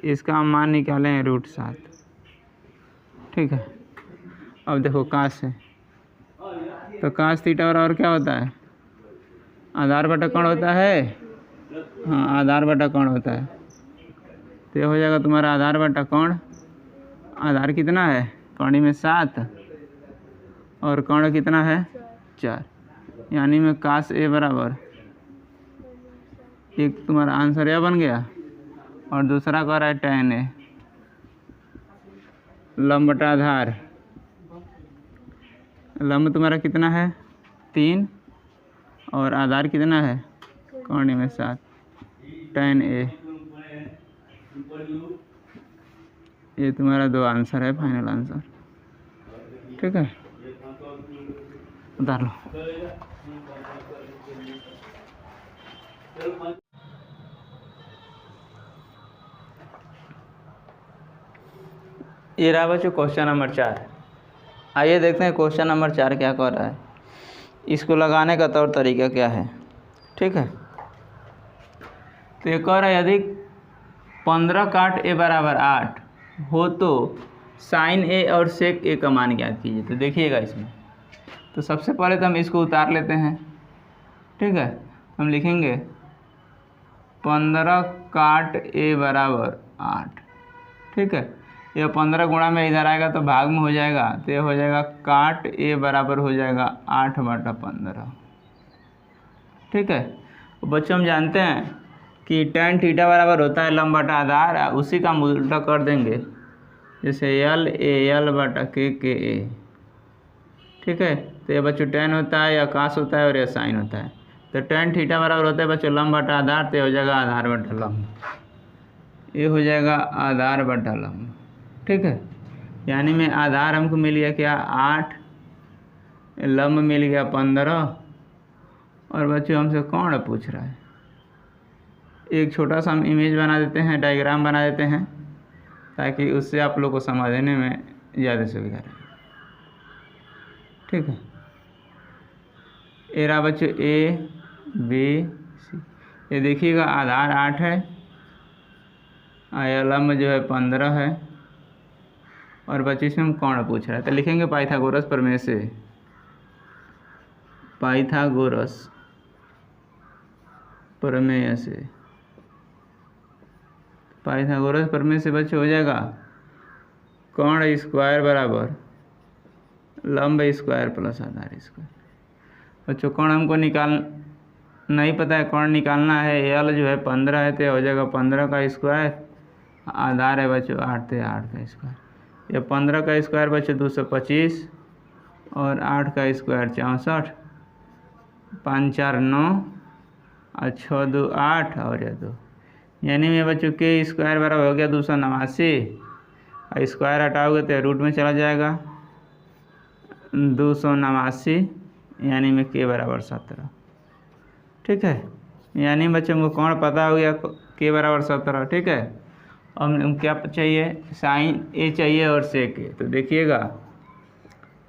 इसका हम मान निकालें √7। ठीक है, अब देखो कास है, तो कास थीटा बराबर क्या होता है? आधार बटा कोण होता है। हाँ, आधार बटा कोण होता है। तो ये हो जाएगा तुम्हारा आधार बटा कोण। आधार कितना है? कोणी में 7 और कोण कितना है? 4। यानी में कास ए बराबर, एक तुम्हारा आंसर यह बन गया और दूसरा कह रहा है tan a लंब बटा आधार। लंब तुम्हारा कितना है? 3 और आधार कितना है? कोणी में 7, tan a। ये तुम्हारा 2 आंसर है, फाइनल आंसर। ठीक है, उतार लो। ये रहा बच्चों क्वेश्चन नंबर 4। आइए देखते हैं क्वेश्चन नंबर 4 क्या कह रहा है, इसको लगाने का तौर तरीका क्या है। ठीक है, तो ये कह रहा है यदि 15 काट a बराबर 8 हो तो साइन a और सेक a का मान ज्ञात कीजिए। तो देखिएगा इसमें, तो सबसे पहले तो हम इसको उतार लेते हैं। ठीक है, हम लिखेंगे 15 काट a बराबर 8। ठीक है, यह 15 गुणा में इधर आएगा तो भाग में हो जाएगा, तो यह हो जाएगा काट a बराबर हो जाएगा 8/15। ठीक है, तो बच्चों हम जानते हैं कि tan थीटा बराबर होता है लंब बटा आधार, उसी का हम उल्टा कर देंगे, जैसे L AL बटा KA। ठीक है, तो ये बच्चों tan होता है, या कास होता है और यह साइन होता है। तो tan थीटा बराबर होता है बच्चों लंब बटा आधार, तो हो जाएगा आधार बटा लंब, ये हो जाएगा आधार बटा लंब। ठीक है, यानी में आधार हमको मिल गया क्या 8, लंब मिल गया 15, और बच्चों हमसे कौन पूछ रहा है। एक छोटा सा हम इमेज बना देते हैं, डायग्राम बना देते हैं, ताकि उससे आप लोग को समझने में ज़्यादा सुविधा रहे। ठीक है, ये रहा बच्चों ABC। ये देखिएगा आधार 8 है, लंब जो है 15 है, और बच्चों इसमें हम कौन पूछ रहा है। तो लिखेंगे पाइथागोरस प्रमेय से, पाइथागोरस प्रमेय से, पाइथागोरस प्रमेय से बच्चों हो जाएगा कौण स्क्वायर बराबर लंब स्क्वायर प्लस आधार स्क्वायर। बच्चों कौन हमको नहीं पता है, कौन निकालना है। L जो है 15 है, तो हो जाएगा 15 का स्क्वायर, आधार है बच्चों 8, तो 8 का स्क्वायर। ये 15 का स्क्वायर बच्चों 225, और 8 का स्क्वायर 64, 5 4 9, और 6 2 8, और यह 2, यानी में बच्चों के स्क्वायर बराबर हो गया 289, और स्क्वायर हटाओगे तो रूट में चला जाएगा 289, यानी में के बराबर 17। ठीक है, यानी बच्चों को कौन पता हो गया के बराबर 17। ठीक है, अब क्या चाहिए, साइन ए चाहिए और सेक ए। तो देखिएगा,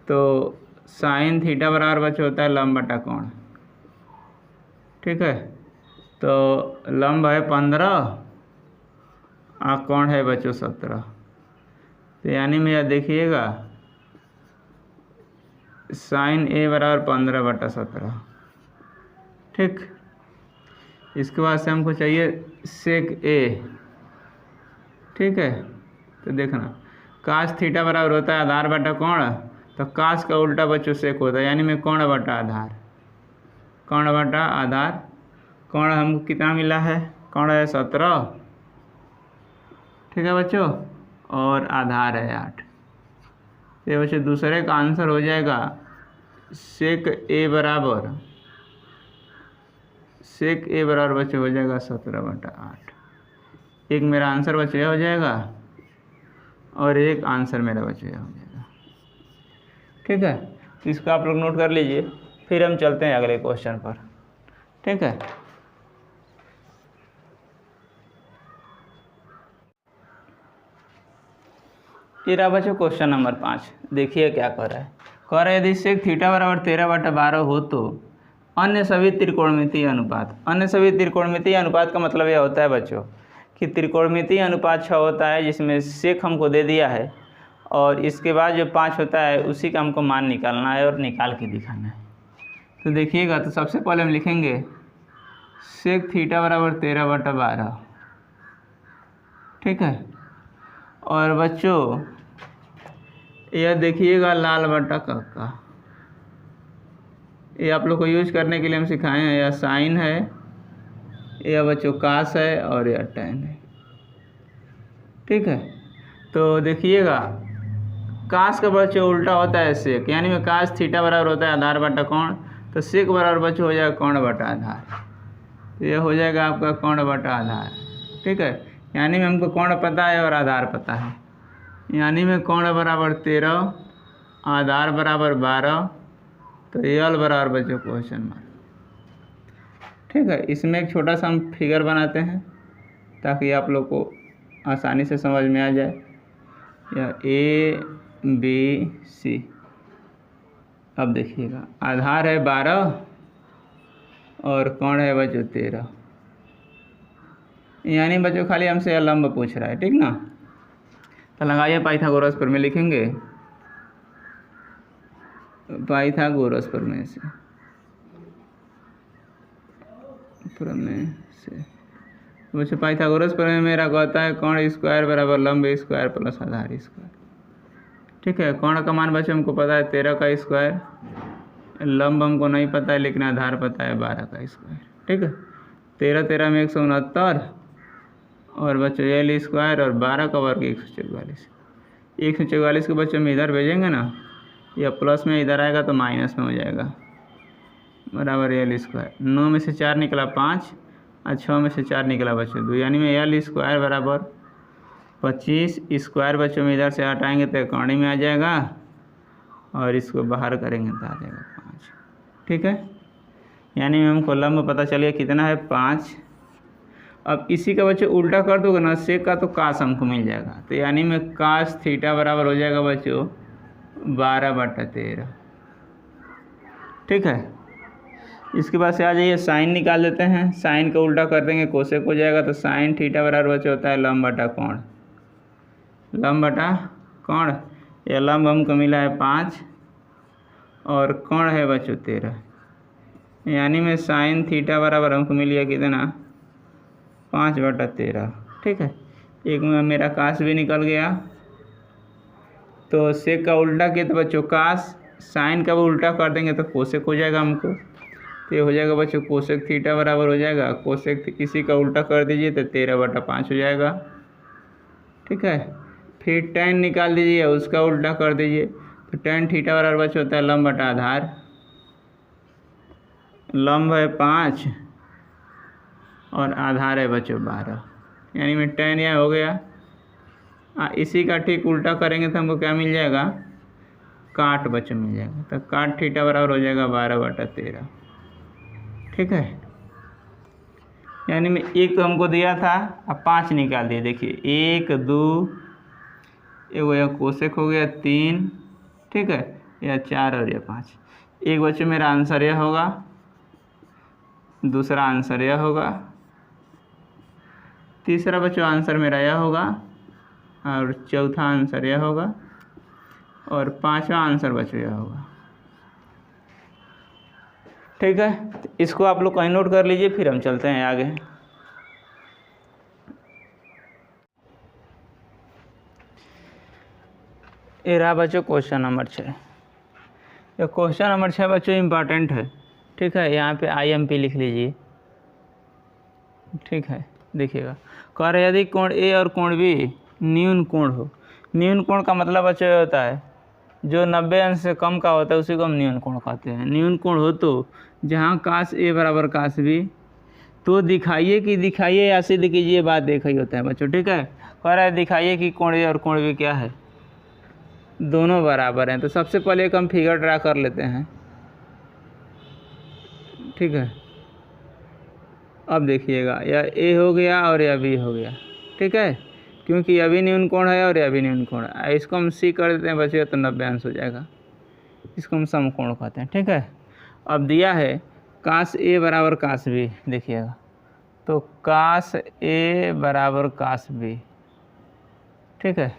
तो साइन थीटा बराबर बच्चों होता है लंब बटा कोण। ठीक है, तो लंब है 15 और कोण है बच्चों 17, तो यानी में यह देखिएगा साइन ए बराबर 15/17। ठीक, इसके बाद से हमको चाहिए सेक ए। ठीक है, तो देखना कास थीटा बराबर होता है आधार बटा कोण, तो कास का उल्टा बच्चों सेक होता है, यानी में कोण बटा आधार, कोण बटा आधार। कोण हमको कितना मिला है, कोण है 17। ठीक है बच्चों, और आधार है 8। तो बच्चों दूसरे का आंसर हो जाएगा सेक ए बराबर बच्चों हो जाएगा 17/8। एक मेरा आंसर बच्चों हो जाएगा, और एक आंसर मेरा बच्चों हो जाएगा। ठीक है, तो इसको आप लोग नोट कर लीजिए, फिर हम चलते हैं अगले क्वेश्चन पर। ठीक है, ये रहा बच्चों क्वेश्चन नंबर 5। देखिए क्या कह रहा है, कह रहा है यदि सेक थीटा बराबर 13/12 हो तो अन्य सभी त्रिकोणमितीय अनुपात। अन्य सभी त्रिकोणमितीय अनुपात का मतलब यह होता है बच्चों कि त्रिकोणमितीय अनुपात 6 होता है, जिसमें सेक हमको दे दिया है, और इसके बाद जो 5 होता है उसी का हमको मान निकालना है और निकाल के दिखाना है। तो देखिएगा, तो सबसे पहले हम लिखेंगे सेक थीटा बराबर 13/12। ठीक है, और बच्चों यह देखिएगा लाल बटा कक्का, ये आप लोग को यूज करने के लिए हम सिखाए हैं। यह साइन है, यह बच्चों कास है, और यह टैन है। ठीक है, तो देखिएगा कास का बच्चों उल्टा होता है सेक, यानी में कास थीटा बराबर होता है आधार बटा कोण, तो सेक बराबर बच्चों हो जाएगा कोण बटा आधार, तो यह हो जाएगा आपका कोण बटा आधार। ठीक है, यानी में हमको कोण पता है और आधार पता है, यानी में कोण बराबर 13, आधार बराबर 12, तो यल बराबर बच्चों क्वेश्चन मार्क। ठीक है, इसमें एक छोटा सा हम फिगर बनाते हैं ताकि आप लोग को आसानी से समझ में आ जाए। या ABC। अब देखिएगा, आधार है 12 और कोण है बच्चों 13। यानी बच्चों खाली हमसे लंब पूछ रहा है, ठीक ना। तो लगाइए पाइथागोरस प्रमेय, लिखेंगे पाइथागोरस प्रमेय से बच्चों पाइथागोरस प्रमेय मेरा कहता है कोण स्क्वायर बराबर लंब स्क्वायर प्लस आधार स्क्वायर। ठीक है, कोण का मान बच्चों हमको पता है 13 का स्क्वायर, लंब हमको नहीं पता है लेकिन आधार पता है 12 का स्क्वायर। ठीक है, 13 13 में 169 और बच्चों एल स्क्वायर और 12 का वर्ग 144। 144 के बच्चों में इधर भेजेंगे ना, या प्लस में इधर आएगा तो माइनस में हो जाएगा, बराबर एल स्क्वायर। 9 में से 4 निकला 5 और 6 में से 4 निकला बच्चों 2, यानी में एल स्क्वायर बराबर 25 स्क्वायर बच्चों में इधर से हटाएंगे तो कौड़ी में आ जाएगा और इसको बाहर करेंगे तो आ जाएगा 5। ठीक है, यानी में हमको लंब पता चल गया कितना है 5। अब इसी का बच्चों उल्टा कर दोगे ना, सेक का तो कास हमको मिल जाएगा, तो यानी में कास थीटा बराबर हो जाएगा बच्चों 12/13। ठीक है, इसके बाद से आ जाइए साइन निकाल देते हैं। साइन का उल्टा कर देंगे कोसेक हो जाएगा, तो साइन थीटा बराबर बच्चों होता है लंब बटा कोण। लंब बटा कोण, या लंब हमको मिला है 5 और कोण है बच्चों 13, यानी में साइन थीटा बराबर हमको मिल गया कितना 5/13। ठीक है, एक में मेरा कास भी निकल गया, तो सेक का उल्टा किया तो बच्चों कास, साइन का भी उल्टा कर देंगे तो कोसेक हो जाएगा हमको, तो ये हो जाएगा बच्चों कोसेक थीटा बराबर हो जाएगा कोसेक, इसी का उल्टा कर दीजिए तो 13/5 हो जाएगा। ठीक है, फिर tan निकाल दीजिए, उसका उल्टा कर दीजिए तो tan थीटा बराबर बच्चों होता है लंब बटा आधार। लंब है 5 और आधार है बच्चों 12, यानी में tan यह हो गया। इसी का ठीक उल्टा करेंगे तो हमको क्या मिल जाएगा, काट बच्चों मिल जाएगा, तो काट थीटा बराबर हो जाएगा 12/13। ठीक है, यानी में एक तो हमको दिया था, अब 5 निकाल दिए। देखिए 1 2 एगो यह कोसेक हो गया 3, ठीक है, या 4 और यह 5। एक बच्चों मेरा आंसर यह होगा, दूसरा आंसर यह होगा, तीसरा बच्चों आंसर मेरा यह होगा और चौथा आंसर यह होगा और पांचवा आंसर बच्चों यह होगा। ठीक है, तो इसको आप लोग कहीं नोट कर लीजिए, फिर हम चलते हैं आगे। ये रहा बच्चों क्वेश्चन नंबर 6। ये क्वेश्चन नंबर 6 बच्चों इम्पॉर्टेंट है। ठीक है, यहाँ पे IMP लिख लीजिए। ठीक है, देखिएगा, कह रहे यदि कोण A और कोण B न्यून कोण हो। न्यून कोण का मतलब बच्चों ये होता है जो 90 अंश से कम का होता है उसी को हम न्यून कोण कहते हैं। न्यून कोण हो तो जहाँ कास A बराबर कास B, तो दिखाइए कि दिखाइए या सिद्ध कीजिए, बात देखा ही होता है बच्चों। ठीक है, कह रहा है दिखाइए कि कोण A और कोण B क्या है, दोनों बराबर हैं। तो सबसे पहले एक हम फिगर ड्रा कर लेते हैं। ठीक है, अब देखिएगा, यह A हो गया और यह B हो गया। ठीक है, क्योंकि यह भी न्यून कोण है और यह भी न्यून कोण है। इसको हम C कर देते हैं बच्चों, तो 90 अंश हो जाएगा। इसको हम समकोण कहते हैं। ठीक है, अब दिया है कास A बराबर कास B, देखिएगा, तो कास A बराबर कास B। ठीक है,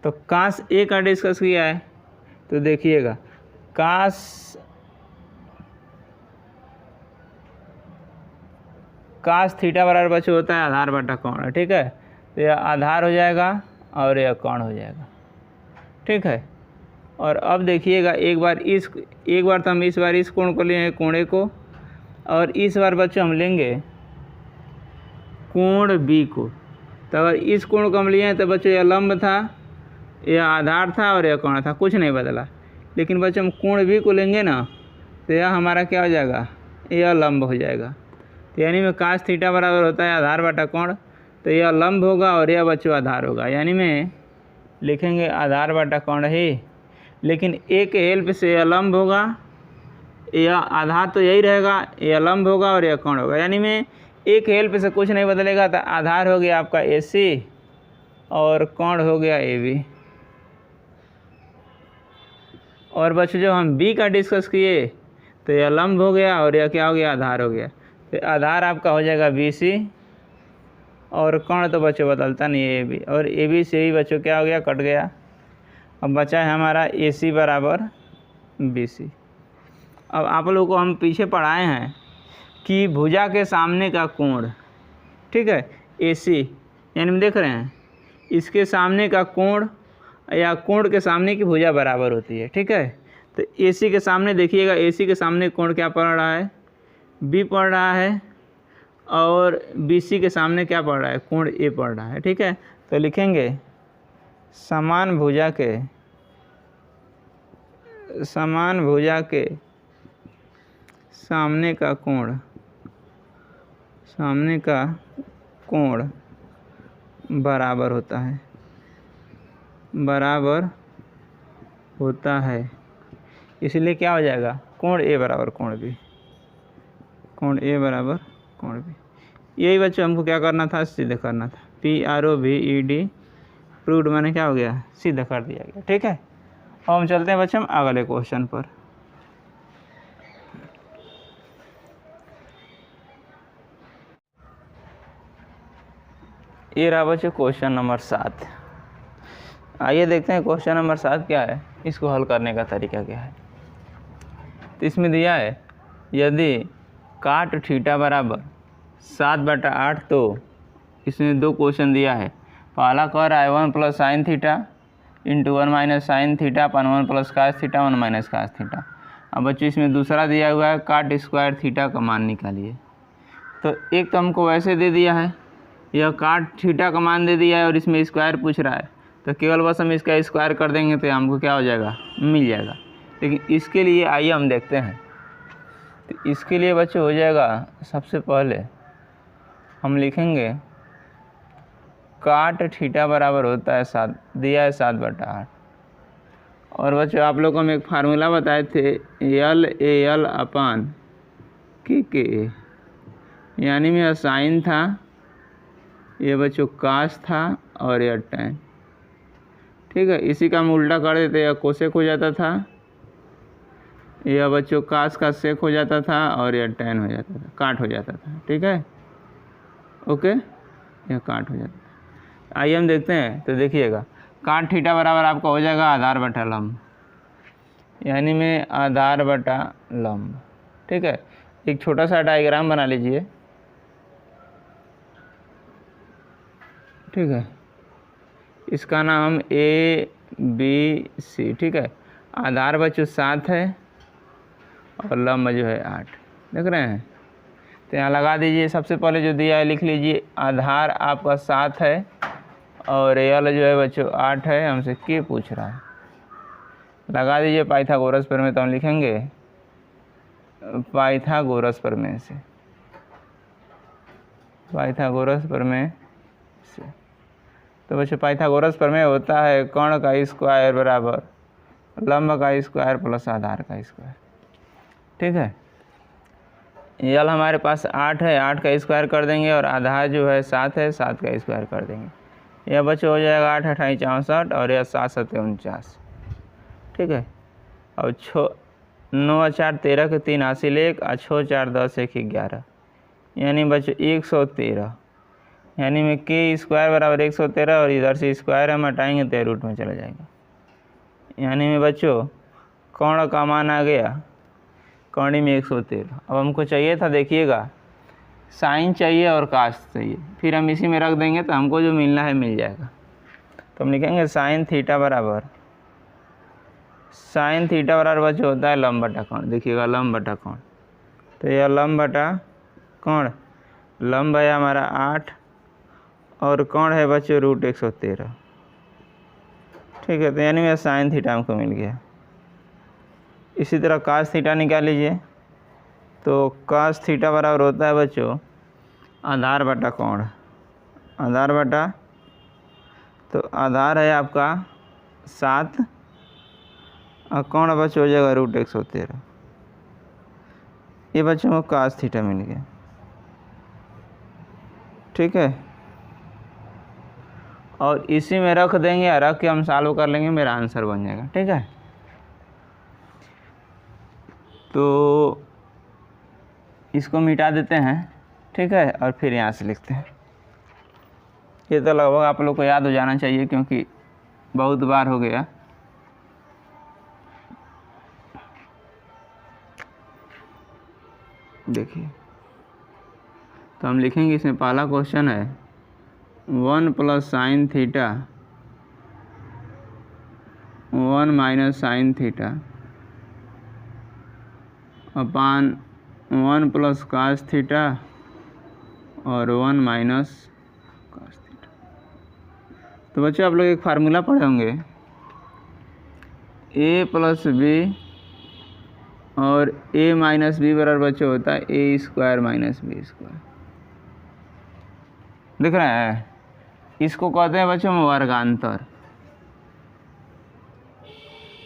तो कास A का डिस्कस किया है, तो देखिएगा कास थीटा बराबर बच्चों होता है आधार बटा कोण। ठीक है, तो यह आधार हो जाएगा और यह कोण हो जाएगा। ठीक है, और अब देखिएगा एक बार तो हम इस बार इस कोण को लिए कोणे को, और इस बार बच्चों हम लेंगे कोण B को। तो अगर इस कोण को हम लिए तो बच्चों यह लंब था, यह आधार था और यह कोण था, कुछ नहीं बदला। लेकिन बच्चों हम कोण B को लेंगे ना, तो यह हमारा क्या हो जाएगा, यह लंब हो जाएगा। तो यानी में कास थीटा बराबर होता है आधार बटा कोण, तो यह लंब होगा और यह बच्चों आधार होगा। यानी में लिखेंगे आधार बटा कोण ही, लेकिन A के हेल्प से यह लंब होगा यह आधार तो यही रहेगा, यह लंब होगा और यह कोण होगा, यानी में एक हेल्प से कुछ नहीं बदलेगा। तो आधार हो गया आपका AC और कोण हो गया AB। और बच्चों जब हम B का डिस्कस किए तो यह लंब हो गया और यह क्या हो गया, आधार हो गया। तो आधार आपका हो जाएगा BC और कोण तो बच्चों बदलता नहीं है AB, और AB से ही बच्चों क्या हो गया, कट गया। अब बचा है हमारा AC बराबर BC। अब आप लोगों को हम पीछे पढ़ाए हैं कि भुजा के सामने का कोण, ठीक है, AC, यानी हम देख रहे हैं इसके सामने का कोण या कोण के सामने की भुजा बराबर होती है, ठीक है। तो AC के सामने देखिएगा, AC के सामने कोण क्या पड़ रहा है, B पड़ रहा है, और BC के सामने क्या पड़ रहा है, कोण A पड़ रहा है, ठीक है। तो लिखेंगे समान भुजा के सामने का कोण बराबर होता है, इसलिए क्या हो जाएगा, कोण A बराबर कोण B, कोण A बराबर कोण B। यही बच्चों हमको क्या करना था, सिद्ध करना था। PROVED प्रूव्ड मैंने क्या हो गया, सिद्ध कर दिया गया, ठीक है। अब हम चलते हैं बच्चों अगले क्वेश्चन पर। ये रहा बच्चों क्वेश्चन नंबर 7। आइए देखते हैं क्वेश्चन नंबर 7 क्या है, इसको हल करने का तरीका क्या है। तो इसमें दिया है यदि काट थीटा बराबर 7/8, तो इसमें 2 क्वेश्चन दिया है। पहला कह रहा है 1 + sin theta into 1 - sin theta अपन 1 + cos थीटा 1 - cos थीटा। अब बच्चों इसमें दूसरा दिया हुआ है काट स्क्वायर थीटा का मान निकालिए। तो एक तो हमको वैसे दे दिया है, यह काट थीटा का मान दे दिया है और इसमें स्क्वायर पूछ रहा है, तो केवल बस हम इसका स्क्वायर कर देंगे तो हमको क्या हो जाएगा, मिल जाएगा। लेकिन इसके लिए आइए हम देखते हैं। तो इसके लिए बच्चों हो जाएगा, सबसे पहले हम लिखेंगे काट थीटा बराबर होता है 7, दिया है 7/8। और बच्चों आप लोगों को हम एक फार्मूला बताए थे, LAL/KKA, यानी में साइन था, ये बच्चों कास था और यह टैन, ठीक है। इसी का हम उल्टा कर देते, यह कोसेक हो जाता था, यह बच्चों कास का सेक हो जाता था और यह टैन हो जाता था, काट हो जाता था, ठीक है, ओके, यह काट हो जाता था। आइए हम देखते हैं। तो देखिएगा काट थीटा बराबर आपका हो जाएगा आधार बटा लंब, यानी में आधार बटा लंब, ठीक है। एक छोटा सा डायग्राम बना लीजिए, ठीक है, इसका नाम ABC, ठीक है। आधार बच्चों 7 है और लंब जो है 8, देख रहे हैं। तो यहाँ लगा दीजिए, सबसे पहले जो दिया है लिख लीजिए, आधार आपका 7 है और यल जो है बच्चों 8 है, हमसे के पूछ रहा है। लगा दीजिए पाइथागोरस प्रमेय, तो हम लिखेंगे पाइथागोरस प्रमेय से, पाइथागोरस प्रमेय से। तो बच्चों पाइथागोरस प्रमेय होता है कोण का स्क्वायर बराबर लंब का स्क्वायर प्लस आधार का स्क्वायर, ठीक है। यल हमारे पास 8 है, 8 का स्क्वायर कर देंगे और आधार जो है 7 है, 7 का स्क्वायर कर देंगे। यह बच्चों हो जाएगा 8 × 8 = 64 और यह 7 × 7 = 49, ठीक है। और 9 × 4 = 13 के 3 हासिल 1 और 6 × 4 = 10 1 = 11, यानी बच्चों 113, यानी में के स्क्वायर बराबर 113 और इधर से स्क्वायर हम हटाएंगे तो रूट में चला जाएगा, यानी में बच्चों कोण का मान आ गया कौड़ी में 113। अब हमको चाहिए था, देखिएगा साइन चाहिए और कास चाहिए, फिर हम इसी में रख देंगे तो हमको जो मिलना है मिल जाएगा। तो हम लिखेंगे साइन थीटा बराबर बच्चों होता है लंब बटा कोण, देखिएगा लंब बटा कोण। तो यह लंब बटा कोण, लंब है हमारा 8 और कोण है बच्चों √113, ठीक है। तो यानी मेरा साइन थीटा हमको मिल गया। इसी तरह कास थीटा निकाल लीजिए, तो कास थीटा बराबर होता है बच्चों आधार बटा कोण, आधार बटा, तो आधार है आपका 7 और कोण बच्चों हो जाएगा √113, ये बच्चों को cos थीटा मिल गया, ठीक है। और इसी में रख देंगे, रख के हम सॉल्व कर लेंगे, मेरा आंसर बन जाएगा, ठीक है। तो इसको मिटा देते हैं, ठीक है, और फिर यहाँ से लिखते हैं। ये तो लगभग आप लोग को याद हो जाना चाहिए क्योंकि बहुत बार हो गया। देखिए, तो हम लिखेंगे, इसमें पहला क्वेश्चन है 1 plus sine theta 1 minus sine theta upon 1 plus cos theta और 1 माइनस कास थीटा। तो बच्चों आप लोग एक फार्मूला पढ़े होंगे, a प्लस बी और a माइनस बी बराबर बच्चों होता है a square minus b square. दिख रहा है? इसको कहते हैं बच्चों वर्गांतर।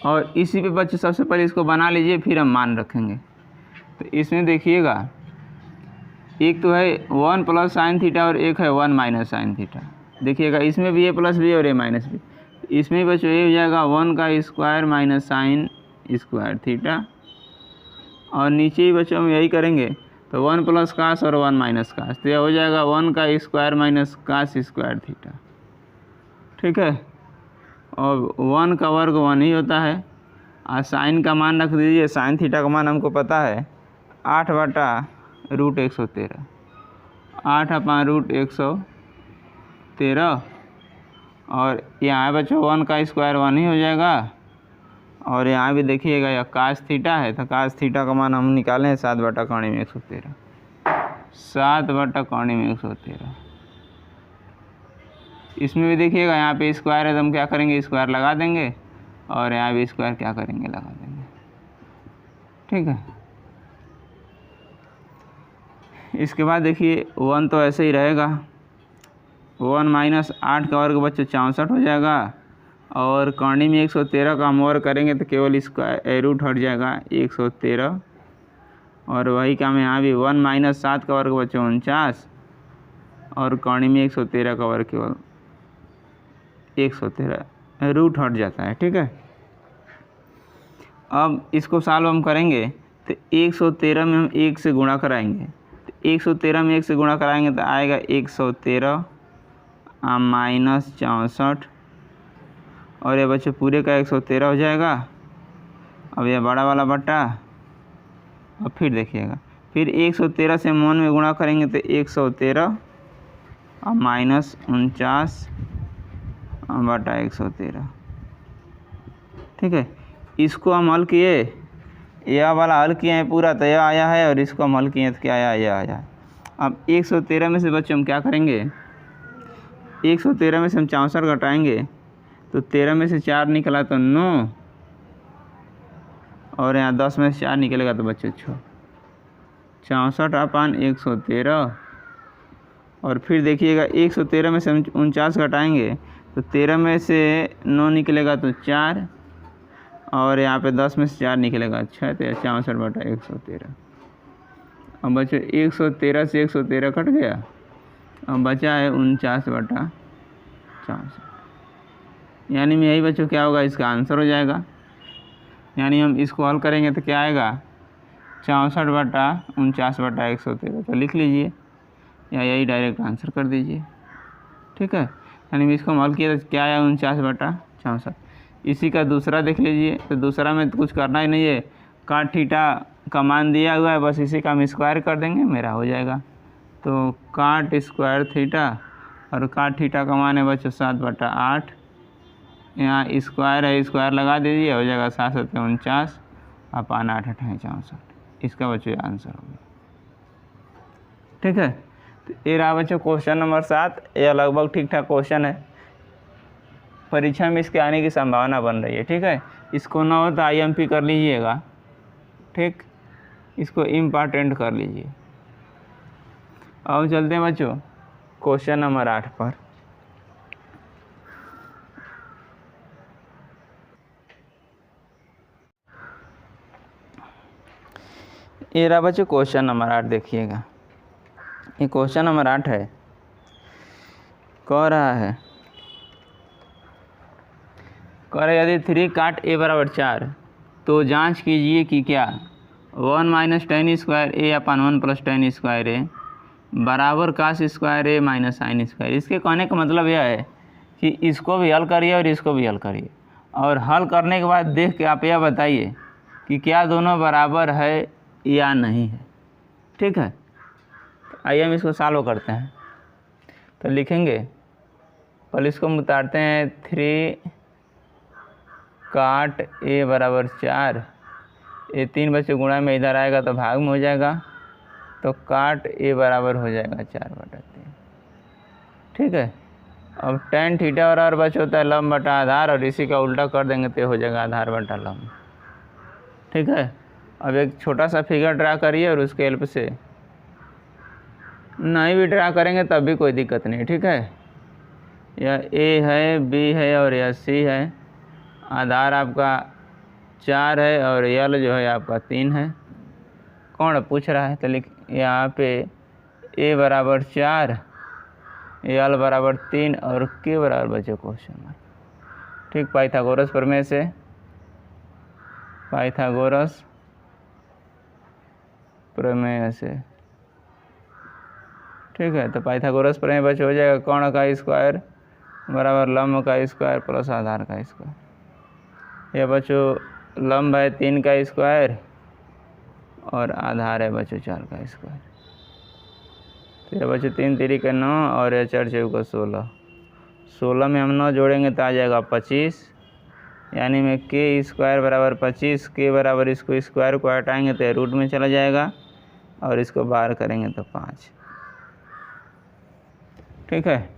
और इसी पे बच्चों सबसे पहले इसको बना लीजिए, फिर हम मान रखेंगे। तो इसमें देखिएगा, एक तो है 1 प्लस साइन थीटा और एक है 1 माइनस साइन थीटा। देखिएगा, इसमें भी a प्लस बी और a माइनस बी। इसमें बच्चों ये हो जाएगा 1 का square minus sine square theta, और नीचे ही बच्चों हम यही करेंगे, तो 1 प्लस कास और 1 माइनस कास, तो यह हो जाएगा 1 का square minus cos square theta, ठीक है। और 1 का वर्ग 1 ही होता है। और साइन का मान रख दीजिए, साइन थीटा का मान हमको पता है 8/√113, 8/√113। और यहाँ बच्चों 1 का स्क्वायर 1 ही हो जाएगा। और यहाँ भी देखिएगा, यह कास थीटा है, तो कास थीटा का मान हम निकाले हैं 7/113, 7/113। इसमें भी देखिएगा, यहाँ पे स्क्वायर है तो हम क्या करेंगे, स्क्वायर लगा देंगे, और यहाँ भी स्क्वायर क्या करेंगे, लगा देंगे, ठीक है। इसके बाद देखिए 1 तो ऐसे ही रहेगा, 1 माइनस 8 का वर्ग बच्चों 64 हो जाएगा। और कॉर्नी में 113 का हम वर्ग करेंगे तो केवल स्क्वायर रूट हट जाएगा 113। और वही काम यहाँ भी 1 माइनस 7 का वर्ग बच्चों 49, और कॉर्नी में 113 का वर्ग केवल 113, रूट हट जाता है, ठीक है। अब इसको सॉल्व हम करेंगे तो 113 में हम 1 से गुणा कराएंगे, तो 113 में 1 से गुणा कराएंगे तो आएगा 113 माइनस 64, और ये बच्चे पूरे का 113 हो जाएगा। अब यह बड़ा वाला बट्टा, और फिर देखिएगा, फिर 113 से 1 में गुणा करेंगे तो 113 और माइनस 49/113, ठीक है। इसको हम हल किए, यह वाला हल किए हैं पूरा, तो यह आया है, और इसको हम हल किए हैं तो क्या आया, यह आया है। अब 113 में से बच्चे हम क्या करेंगे, 113 में से हम 64 घटाएंगे, तो 13 में से 4 निकला तो 9, और यहाँ 10 में से 4 निकलेगा तो बच्चे 6, 64/113। और फिर देखिएगा 113 में से हम 49 घटाएंगे, तो 13 में से 9 निकलेगा तो 4, और यहाँ पे 10 में से 4 निकलेगा 6, तो 64/113। अब बच्चे 113 से 113 कट गया, अब बचा है 49/64। यानी में यही बच्चों क्या होगा, इसका आंसर हो जाएगा। यानी हम इसको हल करेंगे तो क्या आएगा, 64/49/113। तो लिख लीजिए, या यही डायरेक्ट आंसर कर दीजिए, ठीक है। यानी में इसको हम हल किया तो क्या आया, 49/64। इसी का दूसरा देख लीजिए, तो दूसरा में तो कुछ करना ही नहीं है, काट थीटा का मान दिया हुआ है, बस इसी का हम स्क्वायर कर देंगे, मेरा हो जाएगा। तो काट स्क्वायर थीटा, और काट थीटा का मान है बच्चों 7/8, यहाँ स्क्वायर है, स्क्वायर लगा दीजिए, हो जाएगा 7×7 = 49 अपान 8 × 64। इसका बच्चों आंसर हो गया, ठीक है। तो ये रहा बच्चों क्वेश्चन नंबर 7। यह लगभग ठीक ठाक क्वेश्चन है, परीक्षा में इसके आने की संभावना बन रही है, ठीक है। इसको ना हो तो IMP कर लीजिएगा, ठीक, इसको इम्पॉर्टेंट कर लीजिए। अब चलते हैं बच्चों क्वेश्चन नंबर 8 पर। ये रहा बच्चों क्वेश्चन नंबर 8। देखिएगा, ये क्वेश्चन नंबर 8 है। कह रहा है यदि 3 काट a बराबर 4 तो जांच कीजिए कि क्या 1 माइनस टेन स्क्वायर ए अपन 1 प्लस टेन स्क्वायर ए बराबर कास स्क्वायर ए माइनस साइन स्क्वायर। इसके कहने का मतलब यह है कि इसको भी हल करिए और इसको भी हल करिए, और हल करने के बाद देख के आप यह बताइए कि क्या दोनों बराबर है या नहीं है। ठीक है, तो आइए हम इसको सॉल्व करते हैं। तो लिखेंगे, पहले इसको हम उतारते हैं। 3 काट a बराबर 4, ये 3 बच्चे गुणा में इधर आएगा तो भाग में हो जाएगा, तो काट a बराबर हो जाएगा 4/3। ठीक है, अब tan थीटा बराबर बच्चे होता है लंब बटा आधार, और इसी का उल्टा कर देंगे तो हो जाएगा आधार बटा लंब। ठीक है, अब एक छोटा सा फिगर ड्रा करिए और उसके हेल्प से, नहीं भी ड्रा करेंगे तब भी कोई दिक्कत नहीं। ठीक है, यह a है, b है और यह c है। आधार आपका 4 है और यल जो है आपका 3 है। कौन पूछ रहा है, तो लिख यहाँ पे a बराबर 4, यल बराबर 3 और k बराबर बचे क्वेश्चन मार्क। ठीक, पाइथागोरस प्रमेय से, पाइथागोरस प्रमेय से। ठीक है, तो पाइथागोरस प्रमेय बचे हो जाएगा कौन का स्क्वायर बराबर लंब का स्क्वायर प्लस आधार का स्क्वायर। यह बच्चों लंब है 3 का स्क्वायर और आधार है बच्चों 4 का स्क्वायर। तो यह बच्चों 3 3 के 9 और यह 4 4 का 16। 16 में हम 9 जोड़ेंगे तो आ जाएगा 25, यानी में के स्क्वायर बराबर 25। के बराबर इसको स्क्वायर को हटाएंगे तो रूट में चला जाएगा और इसको बाहर करेंगे तो 5। ठीक है,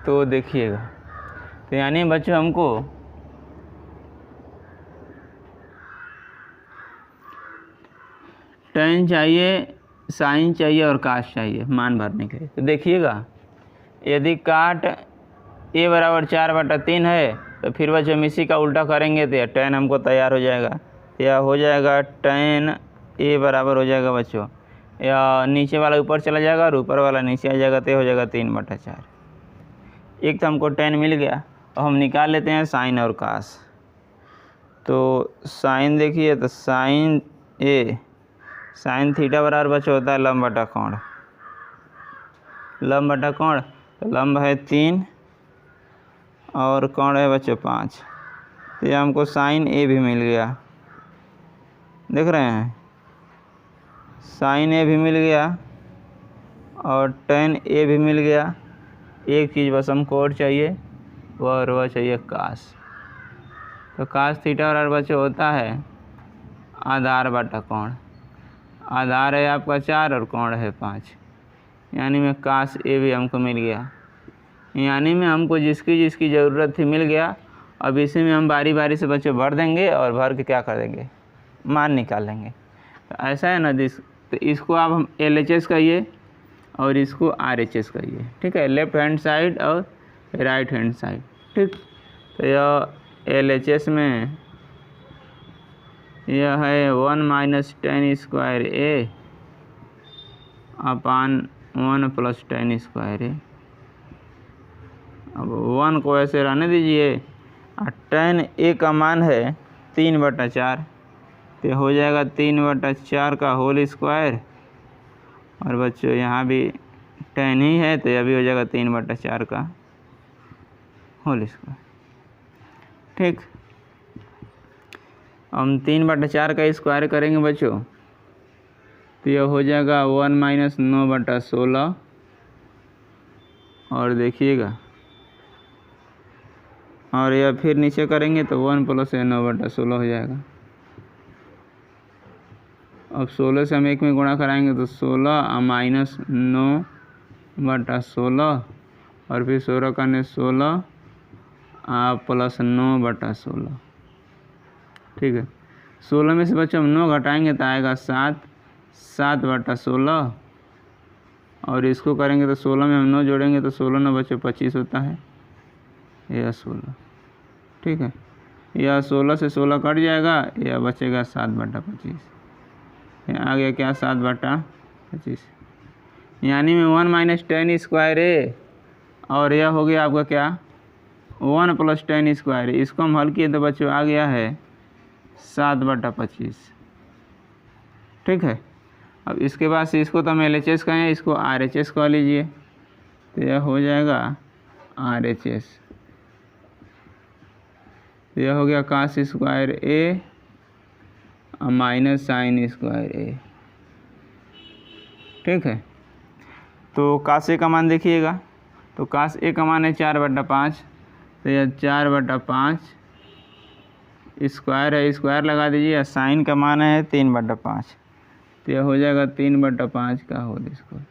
तो देखिएगा, तो यानी बच्चों हमको tan चाहिए, साइन चाहिए और काश चाहिए मान भरने के लिए। तो देखिएगा, यदि काट a बराबर 4/3 है तो फिर बच्चों हम इसी का उल्टा करेंगे तो tan हमको तैयार हो जाएगा। यह हो जाएगा tan a बराबर हो जाएगा बच्चों, या नीचे वाला ऊपर चला जाएगा और ऊपर वाला नीचे आ जाएगा तो हो जाएगा 3/4। एक तो हमको tan मिल गया, और हम निकाल लेते हैं साइन और कास। तो साइन देखिए, तो साइन a, साइन थीटा बराबर बच्चों होता है लंब बटा कोण। लंब बटा कोण, तो लंब है 3 और कोण है बच्चों 5। तो ये हमको साइन a भी मिल गया, देख रहे हैं, साइन a भी मिल गया और tan a भी मिल गया। एक चीज़ बस हमको और चाहिए, वह चाहिए कास। तो कास थीटा बराबर बच्चों होता है आधार बटा कोण। आधार है आपका 4 और कोण है 5, यानी में कास ए भी हमको मिल गया। यानी में हमको जिसकी जिसकी ज़रूरत थी मिल गया। अब इसी में हम बारी बारी से बच्चे भर देंगे और भर के क्या कर देंगे, मान निकाल लेंगे। तो ऐसा है ना, तो इसको आप हम LHS कहिए और इसको RHS कहिए। ठीक है, लेफ्ट हैंड साइड और राइट हैंड साइड। ठीक, तो यह LHS में यह है 1 माइनस टेन स्क्वायर ए अपान 1 प्लस टेन स्क्वायर ए। अब 1 को ऐसे रहने दीजिए, और tan a का मान है 3/4, तो हो जाएगा 3/4 का होल स्क्वायर। और बच्चों यहाँ भी tan ही है तो यह भी हो जाएगा 3/4 का होल स्क्वायर। ठीक, हम 3/4 का स्क्वायर करेंगे बच्चों तो यह हो जाएगा 1 माइनस 9/16। और देखिएगा, और यह फिर नीचे करेंगे तो 1 प्लस 9/16 हो जाएगा। अब 16 से हम 1 में गुणा कराएंगे तो 16 माइनस 9/16 और फिर 16 का 16 प्लस 9/16। ठीक है, 16 में से बच्चों हम 9 घटाएंगे तो आएगा 7/16। और इसको करेंगे तो 16 में हम 9 जोड़ेंगे तो 16 9 बच्चों 25 होता है, यह 16। ठीक है, यह 16 से 16 कट जाएगा, यह बचेगा 7/25। ये आ गया क्या 7/25, यानी में 1 माइनस टेन स्क्वायर ए, और यह हो गया आपका क्या 1 प्लस टेन स्क्वायर। इसको हम हल किए तो बच्चों आ गया है 7/25। ठीक है, अब इसके बाद से इसको तो हम LHS कहें, इसको RHS कह लीजिए, तो यह हो जाएगा RHS। तो यह हो गया cos स्क्वायर ए माइनस साइन स्क्वायर ए। ठीक है, तो cos ए का मान देखिएगा, तो cos ए का मान है 4/5, तो यह 4/5 स्क्वायर है, स्क्वायर लगा दीजिए, साइन का मान है 3/5, तो यह हो जाएगा 3/5 का होल स्क्वायर।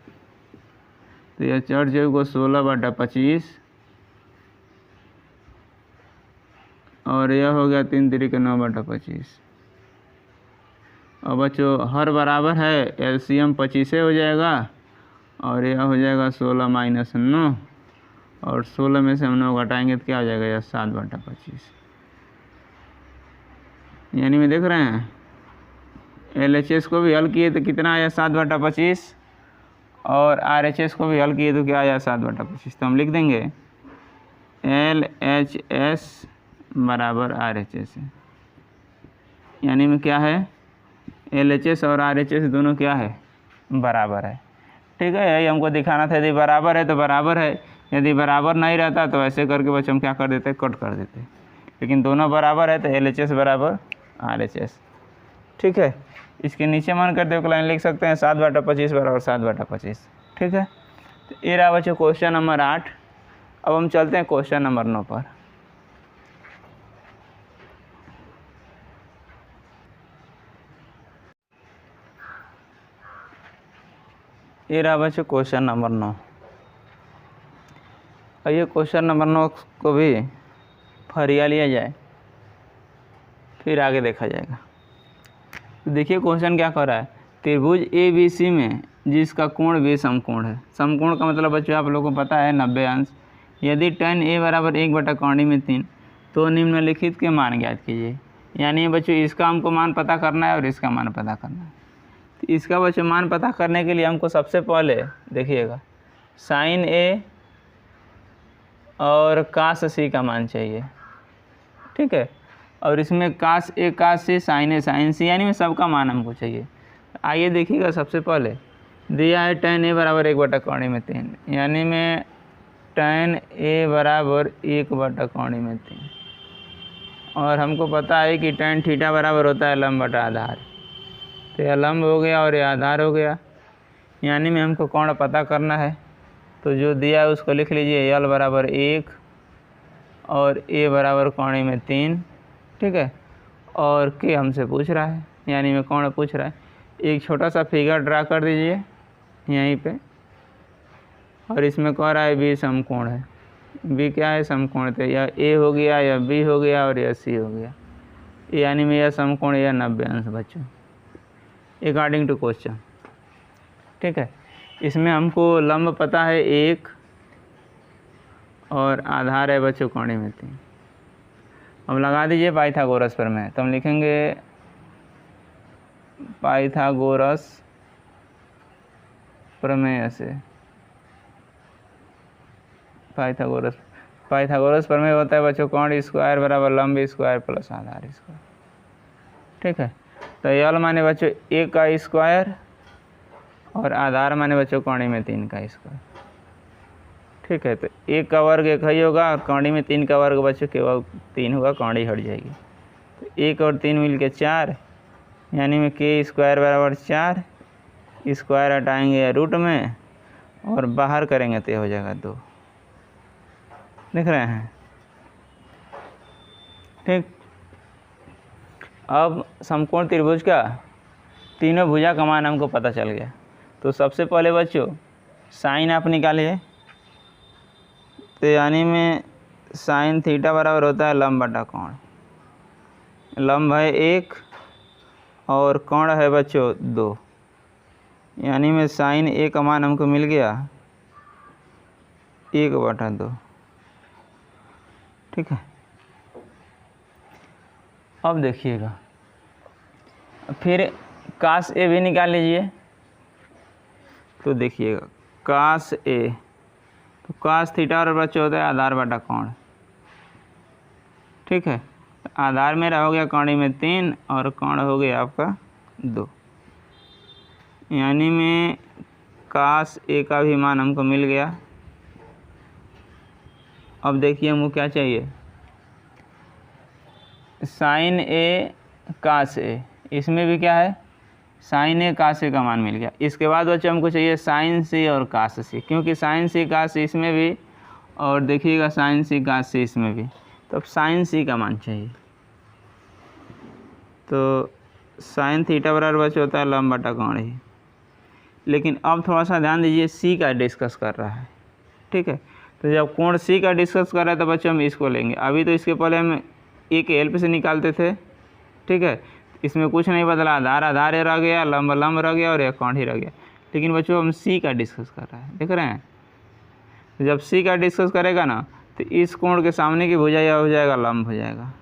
तो यह चढ़ जाएगा 16/25, और यह हो गया 3 3 के 9/25। और बच्चों हर बराबर है, LCM 25 हो जाएगा, और यह हो जाएगा 16 माइनस 9, और 16 में से हम 9 घटाएंगे तो क्या हो जाएगा यह 7/25। यानी में देख रहे हैं LHS को भी हल किए तो कितना आया 7/25, और RHS को भी हल किए तो क्या आया 7/25। तो हम लिख देंगे LHS बराबर RHS है, यानी में क्या है LHS और RHS दोनों क्या है बराबर है। ठीक है, यही हमको दिखाना था, यदि बराबर है तो बराबर है, यदि बराबर नहीं रहता तो ऐसे करके बच्चे हम क्या कर देते कट कर देते, लेकिन दोनों बराबर है तो LHS बराबर RHS। ठीक है, इसके नीचे मन करते हुए लाइन लिख सकते हैं 7/25 बराबर 7/25। ठीक है, तो ये रहा बच्चों क्वेश्चन नंबर 8। अब हम चलते हैं क्वेश्चन नंबर 9 पर। ये रहा बच्चों क्वेश्चन नंबर 9। और ये क्वेश्चन नंबर 9 को भी फरिया लिया जाए, फिर आगे देखा जाएगा। तो देखिए क्वेश्चन क्या कर रहा है, त्रिभुज ABC में जिसका कोण B समकोण है। समकोण का मतलब बच्चों आप लोगों को पता है 90 अंश। यदि tan A बराबर 1/3 तो निम्नलिखित के मान ज्ञात कीजिए। यानी बच्चों इसका हमको मान पता करना है और इसका मान पता करना है। तो इसका बच्चों मान पता करने के लिए हमको सबसे पहले देखिएगा sin A और cos C का मान चाहिए। ठीक है, और इसमें cos A cos C sin A sin C, यानी में सबका मान हमको चाहिए। आइए देखिएगा, सबसे पहले दिया है tan A बराबर 1/3, यानी में tan A बराबर 1/3, और हमको पता है कि tan थीटा बराबर होता है लंब बटा आधार। तो यह लंब हो गया और यह आधार हो गया, यानी में हमको कोण पता करना है। तो जो दिया है उसको लिख लीजिए, L बराबर 1 और A बराबर 3। ठीक है, और K हमसे पूछ रहा है, यानी में कोण पूछ रहा है। एक छोटा सा फिगर ड्रा कर दीजिए यहीं पे, और इसमें कह रहा है B समकोण है। B क्या है समकोण, तो यह A हो गया, या B हो गया, और यह C हो गया, यानी में यह समकोण यह 90 अंश बच्चों अकॉर्डिंग टू क्वेश्चन। ठीक है, इसमें हमको लंब पता है 1 और आधार है बच्चों 3। अब लगा दीजिए पाइथागोरस प्रमेय। तो हम लिखेंगे पाइथागोरस प्रमेय से, पाइथागोरस प्रमेय होता है बच्चों कोण स्क्वायर बराबर लंब स्क्वायर प्लस आधार स्क्वायर। ठीक है, तो यल माने बच्चों 1 का स्क्वायर और आधार माने बच्चों 3 का स्क्वायर। ठीक है, तो 1 का वर्ग 1 ही होगा, और 3 का वर्ग बच्चों केवल 3 होगा, कौड़ी हट जाएगी। तो 1 और 3 मिल के 4, यानी में K स्क्वायर बराबर 4, स्क्वायर हटाएंगे रूट में और बाहर करेंगे तो हो जाएगा 2। देख रहे हैं। ठीक, अब समकोण त्रिभुज का तीनों भुजा का मान हमको पता चल गया। तो सबसे पहले बच्चों साइन आप निकालिए, तो यानी में साइन थीटा बराबर होता है लंब बटा कोण। लंब है 1 और कोण है बच्चों 2, यानी में साइन A का मान हमको मिल गया 1/2। ठीक है, अब देखिएगा, फिर कास ए भी निकाल लीजिए। तो देखिएगा कास ए, तो कास थीटा और बच्चे होता है आधार बटा कोण। ठीक है, आधार मेरा हो गया कोण में 3 और कोण हो गया आपका 2, यानी में कास ए का भी मान हमको मिल गया। अब देखिए हमको क्या चाहिए, साइन ए कास ए, इसमें भी क्या है साइन ए कास ए का मान मिल गया। इसके बाद बच्चों हमको चाहिए साइन सी और कास सी, क्योंकि साइन सी कास सी इसमें भी और देखिएगा साइन सी कास सी इसमें भी, तो अब साइन सी का मान चाहिए। तो साइन थीटा बराबर बच्चों होता है लंब बटा कोण ही। लेकिन अब थोड़ा सा ध्यान दीजिए, सी का डिस्कस कर रहा है। ठीक है, तो जब कोण सी का डिस्कस कर रहा है तो बच्चों हम इसको लेंगे। अभी तो इसके पहले हम ए के हेल्प से निकालते थे। ठीक है, इसमें कुछ नहीं बदला, आधार आधार ही रह गया, लंब लंब रह गया और एक कोण ही रह गया। लेकिन बच्चों हम सी का डिस्कस कर रहा है, देख रहे हैं। तो जब सी का डिस्कस करेगा ना तो इस कोण के सामने की भुजा यह हो जाएगा लंब हो जाएगा।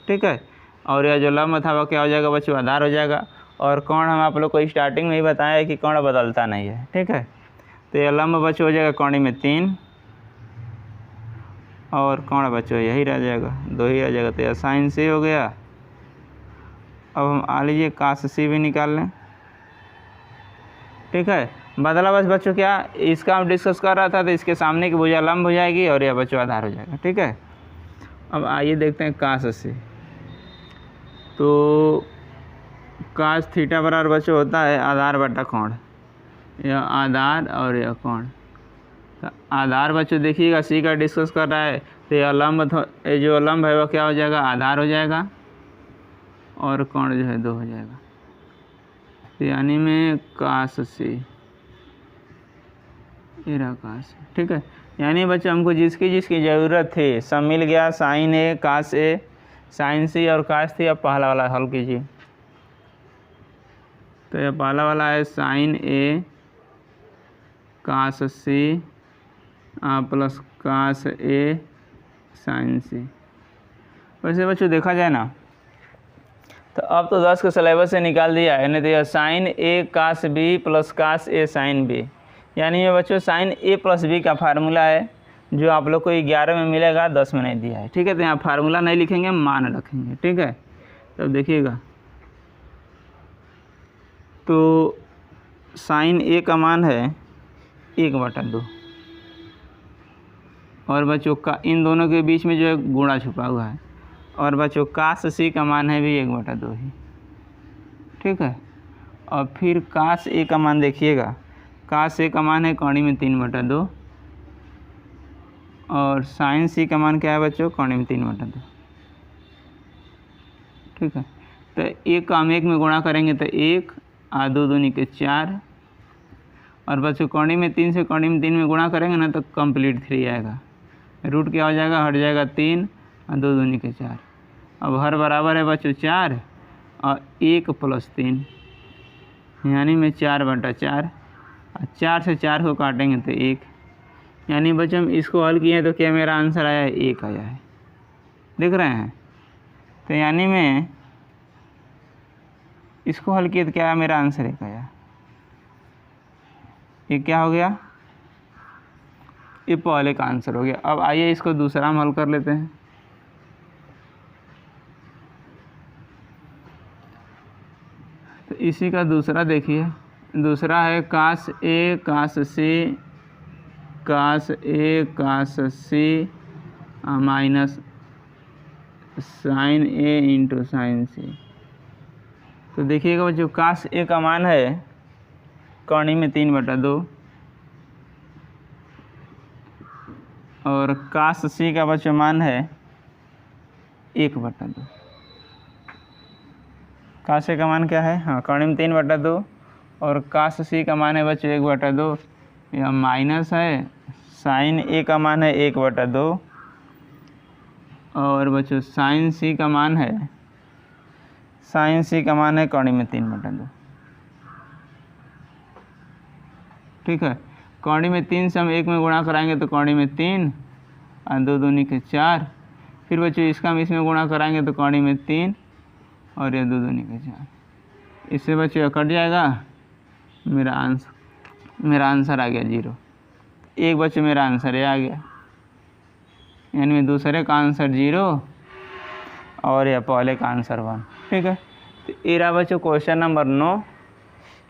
ठीक है, और यह जो लंब था वह क्या हो जाएगा बच्चों आधार हो जाएगा। और कोण हम आप लोग को स्टार्टिंग में ही बताया कि कोण बदलता नहीं है। ठीक है, तो यह लंब बच्चों हो जाएगा कोण में 3 और कोण बच्चों यही रह जाएगा 2 ही रह जाएगा। तो यह साइन सी हो गया। अब हम आ लीजिए कास सी भी निकाल लें। ठीक है, बदला बस बच्चों क्या, इसका हम डिस्कस कर रहा था तो इसके सामने की भुजा लंब हो जाएगी और यह बच्चों आधार हो जाएगा। ठीक है, अब आइए देखते हैं कास सी। तो कास थीटा बराबर बच्चों होता है आधार बटा कोण, यह आधार और यह कोण। तो आधार बच्चों देखिएगा सी का डिस्कस कर रहा है तो यह लंब, ये जो लंब है वह क्या हो जाएगा आधार हो जाएगा और कोण जो है 2 हो जाएगा। तो यानी में कास सी, ये रहा कास। ठीक है, यानी बच्चों हमको जिसकी जिसकी ज़रूरत थी सब मिल गया। साइन ए कास ए, साइन सी और कास थी। अब पहला वाला हल कीजिए। तो यह पहला वाला है साइन ए कास सी प्लस कास ए साइन सी। वैसे बच्चों देखा जाए ना तो अब तो 10 के सिलेबस से निकाल दिया है, नहीं तो यह साइन ए कास बी प्लस कास ए साइन बी, यानी ये बच्चों साइन ए प्लस बी का फार्मूला है जो आप लोग को 11 में मिलेगा, 10 में नहीं दिया है। ठीक है, तो यहाँ फार्मूला नहीं लिखेंगे, मान रखेंगे। ठीक है, तब देखिएगा तो साइन ए का मान है 1/2 और बच्चों का इन दोनों के बीच में जो है गुणा छुपा हुआ है, और बच्चों कास सी का मान है भी 1/2 ही। ठीक है, और फिर कास ए का मान देखिएगा, कास ए का मान है कोण में 3/2 और साइन सी का मान क्या है बच्चों कोण में 3/2। ठीक है, तो 1 का हम 1 में गुणा करेंगे तो 1 और 2 दूनी के 4 और बच्चों कोण में 3 से कोण में 3 में गुणा करेंगे ना तो कंप्लीट 3 आएगा। रूट क्या हो जाएगा, हट जाएगा 3 और 2 दूनी के 4। अब हर बराबर है बच्चों 4 और 1 + 3 यानी में 4/4 और 4 से 4 को काटेंगे तो 1, यानी बच्चों हम इसको हल किए तो क्या मेरा आंसर आया है 1 आया है। देख रहे हैं, तो यानी में इसको हल किए तो क्या मेरा आंसर 1 आया। ये क्या हो गया, ये पहले का आंसर हो गया। अब आइए इसको दूसरा हम हल कर लेते हैं। तो इसी का दूसरा देखिए, दूसरा है कास ए कास सी माइनस साइन ए इंटू साइन सी। तो देखिएगा बच्चों कास ए का मान है कोण में 3/2 और कास सी का बच्चों मान है 1/2। कास ए का मान क्या है, हाँ कोण में 3/2 और कास सी का मान है बच्चों 1/2। यह माइनस है, साइन ए का मान है 1/2 और बच्चों साइन सी का मान है कोण में 3/2। ठीक है, कोण में 3 से हम 1 में गुणा कराएंगे तो कोण में 3 और 2 दूनी के 4। फिर बच्चों इसका हम इसमें गुणा कराएंगे तो कोण में 3 और ये 2 दूनी के 4। इससे बच्चों कट जाएगा, मेरा आंसर आ गया 0। एक बच्चों मेरा आंसर ये आ गया, यानी दूसरे का आंसर 0 और या पहले का आंसर 1। ठीक है, तो ये रहा बच्चों क्वेश्चन नंबर 9।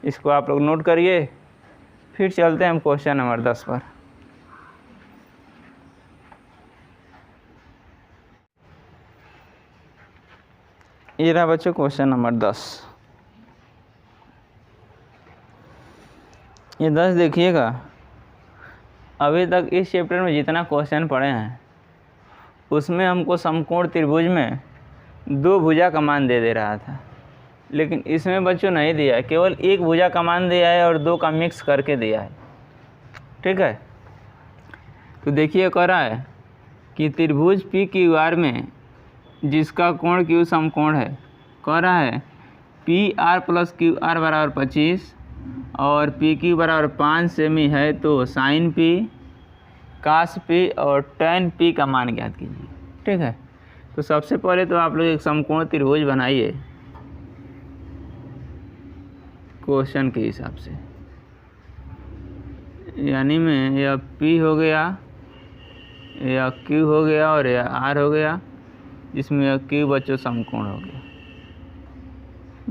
इसको आप लोग नोट करिए। फिर चलते हैं हम क्वेश्चन नंबर 10 पर। ये रहा बच्चों क्वेश्चन नंबर 10। ये 10 देखिएगा, अभी तक इस चैप्टर में जितना क्वेश्चन पढ़े हैं उसमें हमको समकोण त्रिभुज में 2 भुजा का मान दे रहा था, लेकिन इसमें बच्चों नहीं दिया है, केवल 1 भुजा का मान दिया है और 2 का मिक्स करके दिया है। ठीक है, तो देखिए कह रहा है कि त्रिभुज पी क्यू आर में जिसका कोण क्यू समकोण है, कह रहा है P R plus Q R बराबर 25 और पी क्यू बराबर 5 सेमी है, तो साइन पी, कास पी और टैन पी का मान ज्ञात कीजिए। ठीक है, तो सबसे पहले तो आप लोग एक समकोण त्रिभुज बनाइए क्वेश्चन के हिसाब से, यानी में यह P हो गया, यह Q हो गया और यह R हो गया, जिसमें यह Q बच्चों समकोण हो गया,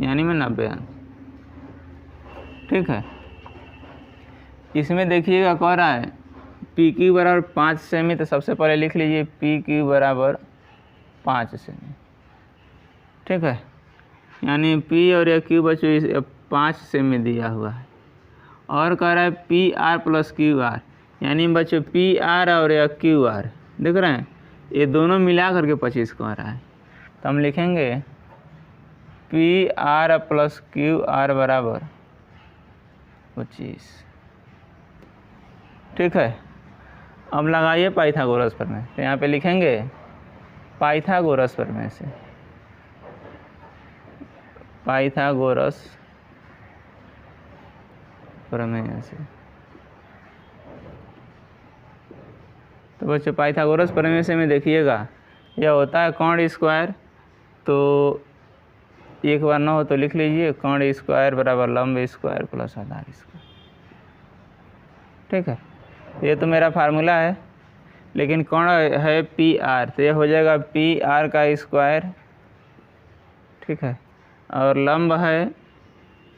यानी में 90 अंश। ठीक है, इसमें देखिएगा कह रहा है PQ बराबर 5 सेमी, तो सबसे पहले लिख लीजिए PQ बराबर 5 सेमी। ठीक है, यानी P और यह Q बच्चों 5 सेमी दिया हुआ है, और कह रहा है P R plus Q R, यानी बच्चों पी आर और या क्यू आर देख रहे हैं, ये दोनों मिला करके 25 कह रहा है। तो हम लिखेंगे P R plus Q R बराबर 25। ठीक है, अब लगाइए पाइथागोरस प्रमेय। तो यहाँ पे लिखेंगे पाइथागोरस प्रमेय से, पाइथागोरस प्रमेय से। तो बच्चों पाइथागोरस प्रमेय से में देखिएगा यह होता है कोण स्क्वायर, तो एक बार ना हो तो लिख लीजिए कोण स्क्वायर बराबर लंब स्क्वायर प्लस आधार स्क्वायर। ठीक है, ये तो मेरा फार्मूला है, लेकिन कोण है पी आर, तो यह हो जाएगा पी आर का स्क्वायर। ठीक है, और लंब है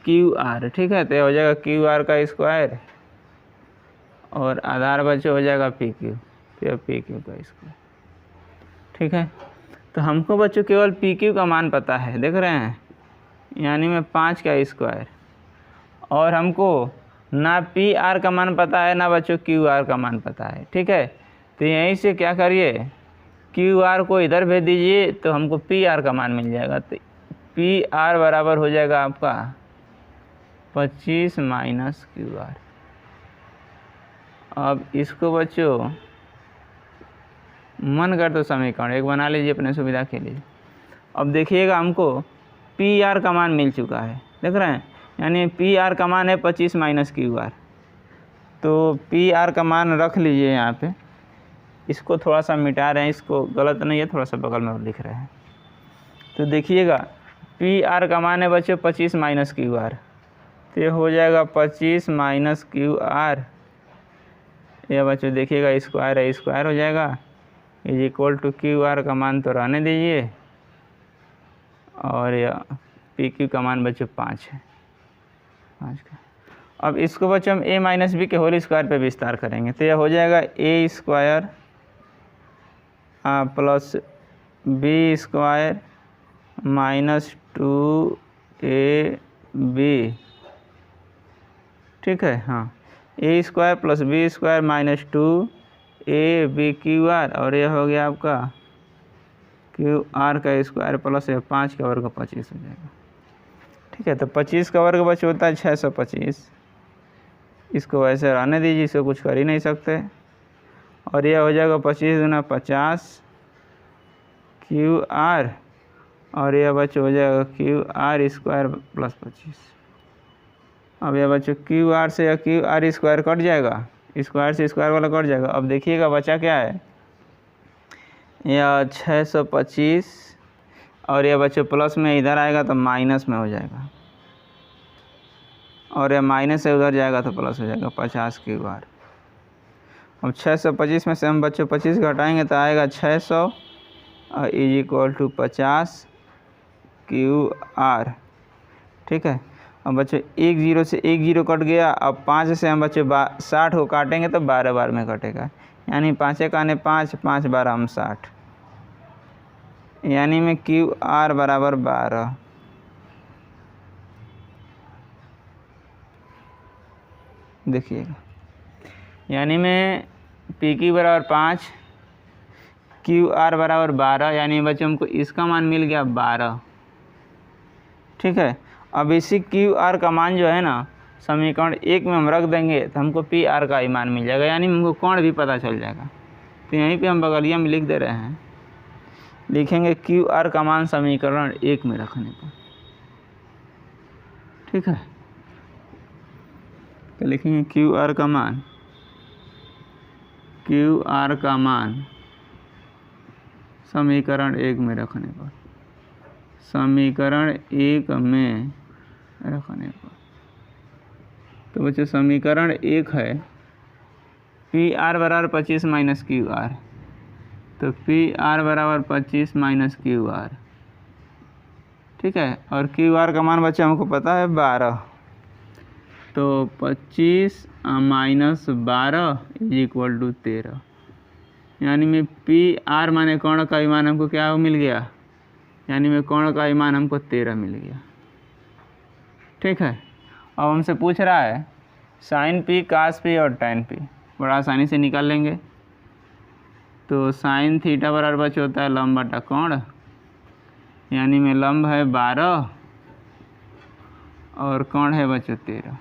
क्यू आर। ठीक है, तो यह हो जाएगा क्यू आर का स्क्वायर, और आधार बच्चों हो जाएगा पी क्यू, तो यह पी क्यू का स्क्वायर। ठीक है, तो हमको बच्चों केवल पी क्यू का मान पता है, देख रहे हैं, यानी में 5 का स्क्वायर, और हमको ना पी आर का मान पता है ना बच्चों क्यू आर का मान पता है। ठीक है, तो यहीं से क्या करिए, क्यू आर को इधर भेज दीजिए तो हमको पी आर का मान मिल जाएगा। तो पी आर बराबर हो जाएगा आपका 25 माइनस क्यू आर। अब इसको बच्चों मन कर तो समीकरण एक बना लीजिए अपने सुविधा के लिए। अब देखिएगा हमको पी आर का मान मिल चुका है, देख रहे हैं, यानी पी आर का मान है 25 माइनस क्यू आर। तो पी आर का मान रख लीजिए यहाँ पे, इसको थोड़ा सा मिटा रहे हैं, इसको गलत नहीं है, थोड़ा सा बगल में लिख रहे हैं। तो देखिएगा पी आर का मान है बच्चों 25 माइनस क्यू आर, तो ये हो जाएगा 25 माइनस क्यू आर। यह बच्चों देखिएगा स्क्वायर है, स्क्वायर हो जाएगा, is equal to q r का मान तो रहने दीजिए, और यह पी क्यू का मान बच्चों 5 है, 5 का। अब इसको बच्चों हम ए माइनस बी के होल स्क्वायर पे विस्तार करेंगे, तो यह हो जाएगा a square plus b square minus 2ab। ठीक है, हाँ, a square plus b square minus 2ab q r, और यह हो गया आपका क्यू आर का स्क्वायर प्लस 5 का वर्ग 25 हो जाएगा। ठीक है, तो 25 का वर्ग बच्चों होता है 625, इसको वैसे रहने दीजिए, इसको कुछ कर ही नहीं सकते, और यह हो जाएगा 25 गुना 50 क्यू आर, और यह बच्चों हो जाएगा क्यू आर स्क्वायर प्लस 25। अब यह बच्चों क्यू आर से या क्यू आर स्क्वायर कट जाएगा, स्क्वायर से स्क्वायर वाला कट जाएगा। अब देखिएगा बचा क्या है, यह 625, और यह बच्चों प्लस में इधर आएगा तो माइनस में हो जाएगा, और ये माइनस से उधर जाएगा तो प्लस हो जाएगा 50 क्यू आर। अब 625 में से हम बच्चों 25 घटाएंगे तो आएगा 600 is equal to 50 q r. ठीक है। अब बच्चों 1 0 से 1 0 कट गया। अब 5 से हम बच्चों 60 को काटेंगे तो 12 बार में कटेगा, यानी 5 का 5 5 12 हम 60, यानी में क्यू आर बराबर 12। देखिएगा, यानी में पी की बराबर 5, क्यू आर बराबर 12, यानी बच्चों हमको इसका मान मिल गया 12। ठीक है। अब इसी क्यू आर का मान जो है ना समीकरण 1 में हम रख देंगे तो हमको पी आर का ही मान मिल जाएगा, यानी हमको कोण भी पता चल जाएगा। तो यहीं पे हम बगलिया में लिख दे रहे हैं, लिखेंगे क्यू आर का मान समीकरण 1 में रखने पर। ठीक है। तो लिखेंगे क्यू आर का मान, क्यू आर का मान समीकरण 1 में रखने पर, समीकरण 1 में रखने पर। तो बच्चों समीकरण 1 है पी आर बराबर 25 माइनस क्यू आर, तो पी आर बराबर 25 माइनस क्यू आर। ठीक है। और क्यू आर का मान बच्चे हमको पता है 12, तो 25 माइनस 12 इज इक्वल टू 13, यानी में पी आर माने कोण का मान हमको क्या मिल गया, यानी में कोण का मान हमको 13 मिल गया। ठीक है। अब हमसे पूछ रहा है साइन पी, कास पी और टैन पी, बड़ा आसानी से निकाल लेंगे। तो साइन थीटा बराबर बच्चे होता है लंब बटा कोण, यानी में लंब है 12 और कोण है बच्चों 13,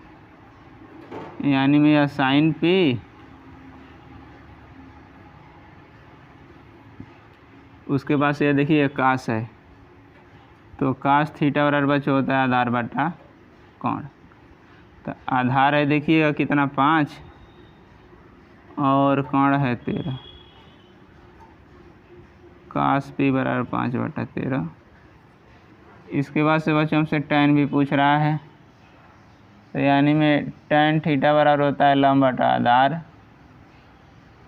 यानी में यह साइन पी उसके बाद से ये देखिए कास है, तो कास थीटा बराबर बच्चों होता है आधार बटा कोण। तो आधार है देखिएगा कितना 5 और कोण है 13, कास पी बराबर 5 बटा 13। इसके बाद से बच्चों हमसे टैन भी पूछ रहा है, तो यानी में टैन थीटा बराबर होता है लंब बटा आधार,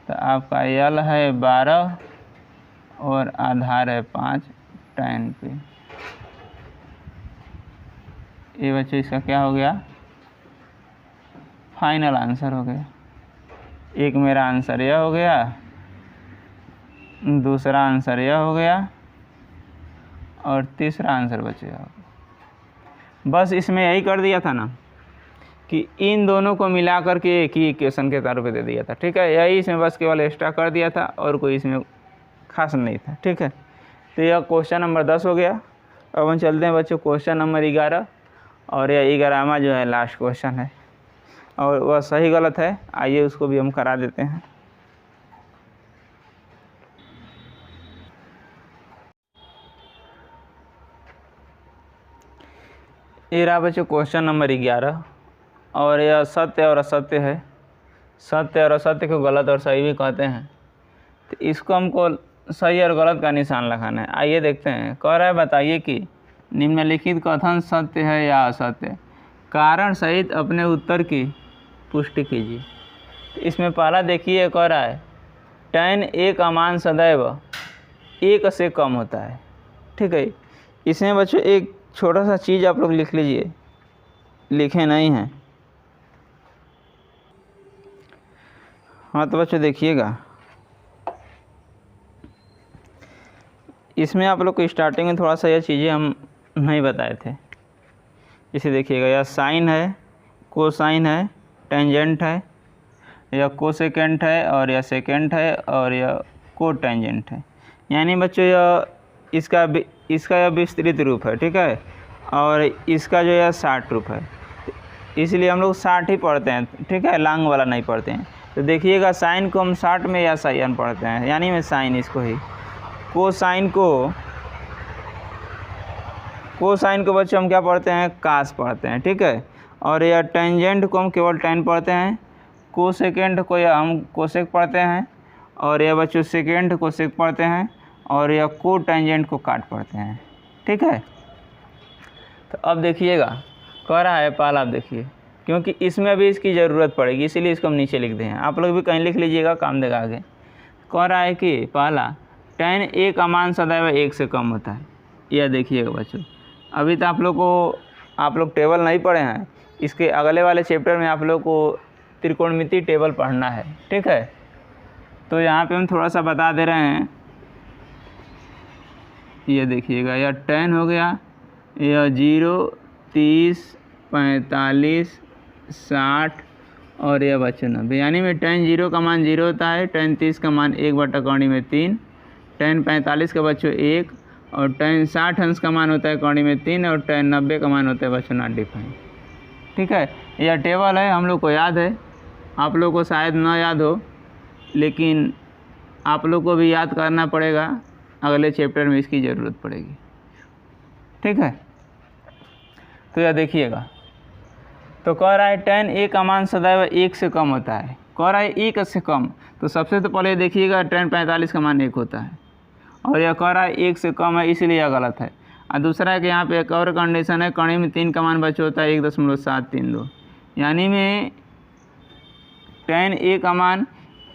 तो आपका यल है 12 और आधार है 5 टैन पे। ये बच्चों इसका क्या हो गया, फाइनल आंसर हो गया। एक मेरा आंसर यह हो गया, दूसरा आंसर यह हो गया और तीसरा आंसर बचेगा। बस इसमें यही कर दिया था ना कि इन दोनों को मिला करके एक ही इक्वेशन के तौर पे दे दिया था। ठीक है। यही इसमें बस केवल एक्स्ट्रा कर दिया था और कोई इसमें खास नहीं था। ठीक है। तो यह क्वेश्चन नंबर 10 हो गया। अब हम चलते हैं बच्चों क्वेश्चन नंबर 11, और यह 11वां जो है लास्ट क्वेश्चन है और वह सही गलत है। आइए उसको भी हम करा देते हैं। ये रहा बच्चों क्वेश्चन नंबर 11, और यह सत्य और असत्य है। सत्य और असत्य को गलत और सही भी कहते हैं। तो इसको हमको सही और गलत का निशान लगाना है। आइए देखते हैं। कह रहा है बताइए कि निम्नलिखित कथन सत्य है या असत्य, कारण सहित अपने उत्तर की पुष्टि कीजिए। तो इसमें पहला देखिए, कह रहा है टैन ए का मान सदैव 1 से कम होता है। ठीक है। इसमें बच्चों एक छोटा सा चीज़ आप लोग लिख लीजिए, लिखे नहीं हैं। हाँ तो बच्चों देखिएगा, इसमें आप लोग को स्टार्टिंग में थोड़ा सा यह चीज़ें हम नहीं बताए थे। इसे देखिएगा, यह साइन है, कोसाइन है, टेंजेंट है, यह कोसेकेंट है और यह सेकेंट है और यह को टेंजेंट है। यानी बच्चों यह इसका यह विस्तृत रूप है। ठीक है। और इसका जो यह 60 रूप है, इसलिए हम लोग 60 ही पढ़ते हैं। ठीक है। लॉन्ग वाला नहीं पढ़ते हैं। तो देखिएगा साइन को हम 60 में या साइन पढ़ते हैं, यानी में साइन इसको ही। कोसाइन को बच्चों हम क्या पढ़ते हैं, कास पढ़ते हैं। ठीक है। और यह टेंजेंट को हम केवल टेन पढ़ते हैं, कोसेकेंट को या हम कोसेक पढ़ते हैं, और यह बच्चों सेकेंड को सेक पढ़ते हैं, और यह को टेंजेंट को काट पढ़ते हैं। ठीक है। तो अब देखिएगा, कह रहा है पहला, आप देखिए क्योंकि इसमें अभी इसकी ज़रूरत पड़ेगी, इसीलिए इसको हम नीचे लिख दें। आप लोग भी कहीं लिख लीजिएगा, काम देगा आगे। कह रहा है कि पहला tan a का मान सदैव 1 से कम होता है। यह देखिएगा बच्चों, अभी तो आप लोग टेबल नहीं पढ़े हैं, इसके अगले वाले चैप्टर में आप लोग को त्रिकोणमिति टेबल पढ़ना है, ठीक है। तो यहाँ पे हम थोड़ा सा बता दे रहे हैं। ये देखिएगा, यह tan हो गया, यह 0, 30, 45, 60 और यह बच्चों 90। यानी में tan 0 का मान 0 होता है, tan 30 का मान 1/3, tan 45 का बच्चों 1 और tan 60 अंश का मान होता है कौड़ी में 3 और tan 90 का मान होता है बच्चों 95। ठीक है, यह टेबल है, हम लोग को याद है, आप लोग को शायद ना याद हो, लेकिन आप लोग को भी याद करना पड़ेगा, अगले चैप्टर में इसकी ज़रूरत पड़ेगी। ठीक है, तो यह देखिएगा, तो कह रहा है tan a का मान सदैव 1 से कम होता है। कह रहा है 1 से कम, तो सबसे तो पहले देखिएगा tan 45 का मान 1 होता है, और यह कह रहा है 1 से कम है, इसलिए यह गलत है। और दूसरा है कि यहाँ पे एक और कंडीशन है, कड़ी में 3 का मान बच्चों होता है 1.732, यानी में tan a का मान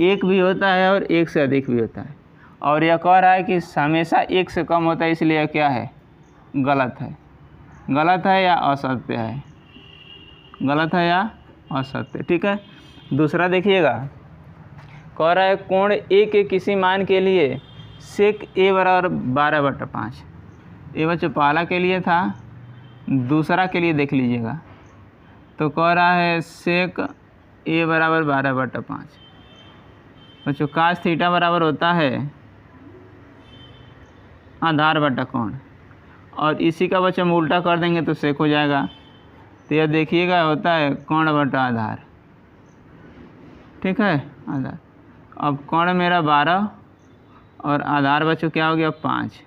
1 भी होता है और 1 से अधिक भी होता है, और यह कह रहा है कि हमेशा 1 से कम होता है, इसलिए यह क्या है, गलत है। गलत है या असत्य है, गलत है या असत्य। ठीक है, दूसरा देखिएगा, कह रहा है कोण a के किसी मान के लिए sec a बराबर 12/5। ये बच्चों पहला के लिए था, दूसरा के लिए देख लीजिएगा, तो कह रहा है sec a बराबर 12/5। बच्चों cos थीटा बराबर होता है आधार बटा कोण, और इसी का बच्चों हम उल्टा कर देंगे तो sec हो जाएगा। तो यह देखिएगा होता है कोण बटा आधार। ठीक है, आधार। अब कोण मेरा 12 और आधार बच्चों क्या हो गया 5,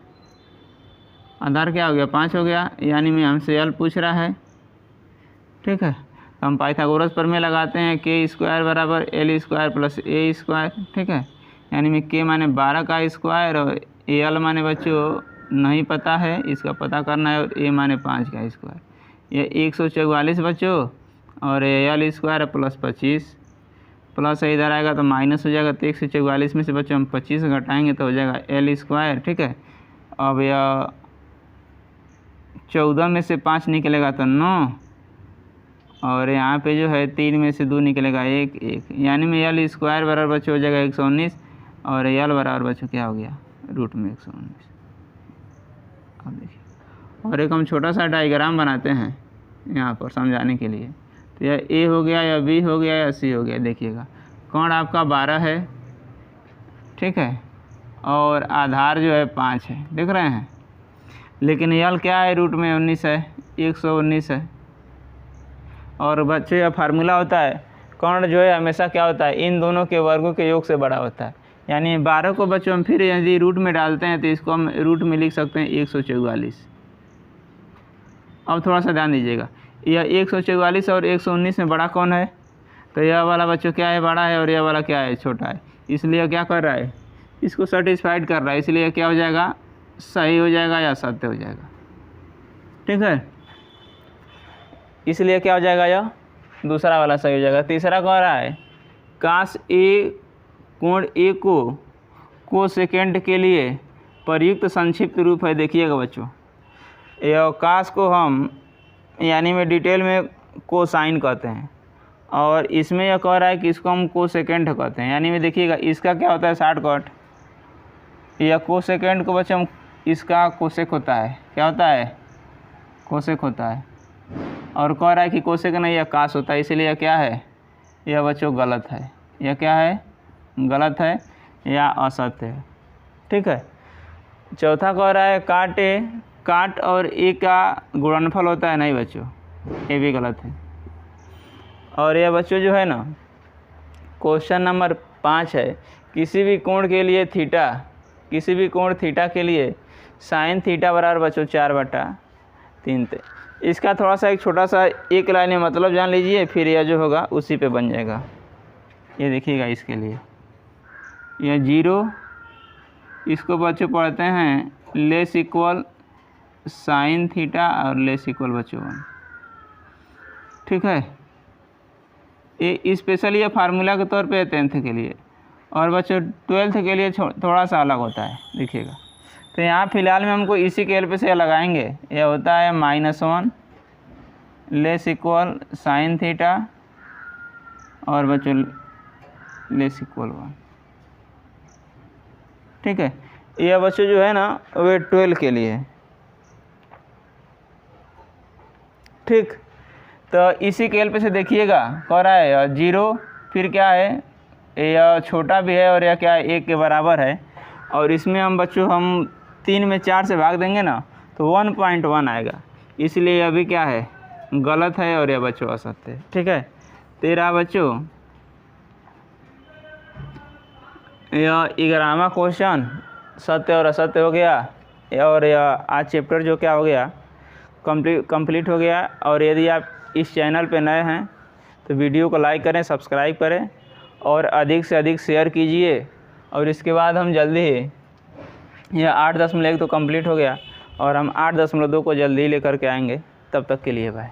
आधार क्या हो गया 5 हो गया, यानी में हमसे यल पूछ रहा है। ठीक है, तो हम पाइथागोरस प्रमेय लगाते हैं, k² बराबर l² प्लस a²। ठीक है, यानी में k माने 12 का स्क्वायर और l माने बच्चों नहीं पता है, इसका पता करना है, और a माने 5 का स्क्वायर। यह 144 बच्चों, और l² प्लस 25 प्लस इधर आएगा तो माइनस हो जाएगा, तो 144 में से बच्चों हम 25 घटाएंगे तो हो जाएगा l²। ठीक है, अब यह 14 में से 5 निकलेगा तो 9, और यहाँ पे जो है 3 में से 2 निकलेगा 1, यानी में l² बराबर बच्चों हो जाएगा 119, और l बराबर बच्चों क्या हो गया रूट में 119। अब देखिए, और एक हम छोटा सा डायग्राम बनाते हैं यहाँ पर समझाने के लिए। तो यह a हो गया, या b हो गया, या c हो गया। देखिएगा कोण आपका 12 है, ठीक है, और आधार जो है 5 है, देख रहे हैं, लेकिन यल क्या है रूट में 19 है, 119 है। और बच्चों यह फार्मूला होता है, कोण जो है हमेशा क्या होता है, इन दोनों के वर्गों के योग से बड़ा होता है। यानी 12 को बच्चों हम फिर यदि रूट में डालते हैं तो इसको हम रूट में लिख सकते हैं 144। अब थोड़ा सा ध्यान दीजिएगा, यह 144 और 119 में बड़ा कौन है, तो यह वाला बच्चों क्या है बड़ा है, और यह वाला क्या है छोटा है, इसलिए क्या कर रहा है, इसको सेटिस्फाइड कर रहा है, इसलिए क्या हो जाएगा, सही हो जाएगा या सत्य हो जाएगा। ठीक है, इसलिए क्या हो जाएगा, यह दूसरा वाला सही हो जाएगा। तीसरा कह रहा है cos a कोण a को सेकेंड के लिए प्रयुक्त संक्षिप्त रूप है। देखिएगा बच्चों, यह cos को हम यानी में डिटेल में कोसाइन कहते हैं, और इसमें यह कह रहा है कि इसको हम कोसेकेंड कहते हैं। यानी में देखिएगा इसका क्या होता है शॉर्टकट, यह कोसेकेंड को बच्चों हम इसका कोसेक होता है, क्या होता है कोसेक होता है, और कह रहा है कि कोसेक नहीं यह कास होता है, इसलिए यह क्या है, यह बच्चों गलत है। यह क्या है, गलत है या असत्य है। ठीक है, चौथा कह रहा है काट और ए का गुणनफल होता है, नहीं बच्चों, ये भी गलत है। और यह बच्चों जो है ना, क्वेश्चन नंबर 5 है, किसी भी कोण के लिए थीटा के लिए साइन थीटा बराबर बच्चों 4/3। इसका थोड़ा सा एक छोटा सा एक लाइन में मतलब जान लीजिए, फिर यह जो होगा उसी पे बन जाएगा। ये देखिएगा, इसके लिए यह 0, इसको बच्चों पढ़ते हैं लेस इक्वल साइन थीटा और लेस इक्वल बच्चों 1। ठीक है, ये स्पेशली ये फार्मूला के तौर पे 10th के लिए, और बच्चों 12th के लिए थोड़ा सा अलग होता है, देखिएगा। तो यहाँ फिलहाल में हमको इसी के हेल्प से लगाएंगे। यह होता है -1 लेस इक्वल साइन थीटा, और बच्चों लेस इक्वल 1, ठीक है। यह बच्चों जो है ना वे 12 के लिए, ठीक। तो इसी के हेल्प से देखिएगा कह रहा है 0, फिर क्या है, यह छोटा भी है और यह क्या है 1 के बराबर है, और इसमें हम बच्चों हम 3 में 4 से भाग देंगे ना तो 1.1 आएगा, इसलिए अभी क्या है गलत है और यह बच्चों असत्य है, ठीक है। तेरा बच्चों यह 11वां क्वेश्चन सत्य और असत्य हो गया, और यह आज चैप्टर जो क्या हो गया कंप्लीट हो गया। और यदि आप इस चैनल पे नए हैं तो वीडियो को लाइक करें, सब्सक्राइब करें और अधिक से अधिक शेयर कीजिए। और इसके बाद हम जल्दी ही यह 8.1 तो कंप्लीट हो गया, और हम 8.2 को जल्दी ही लेकर के आएंगे। तब तक के लिए बाय।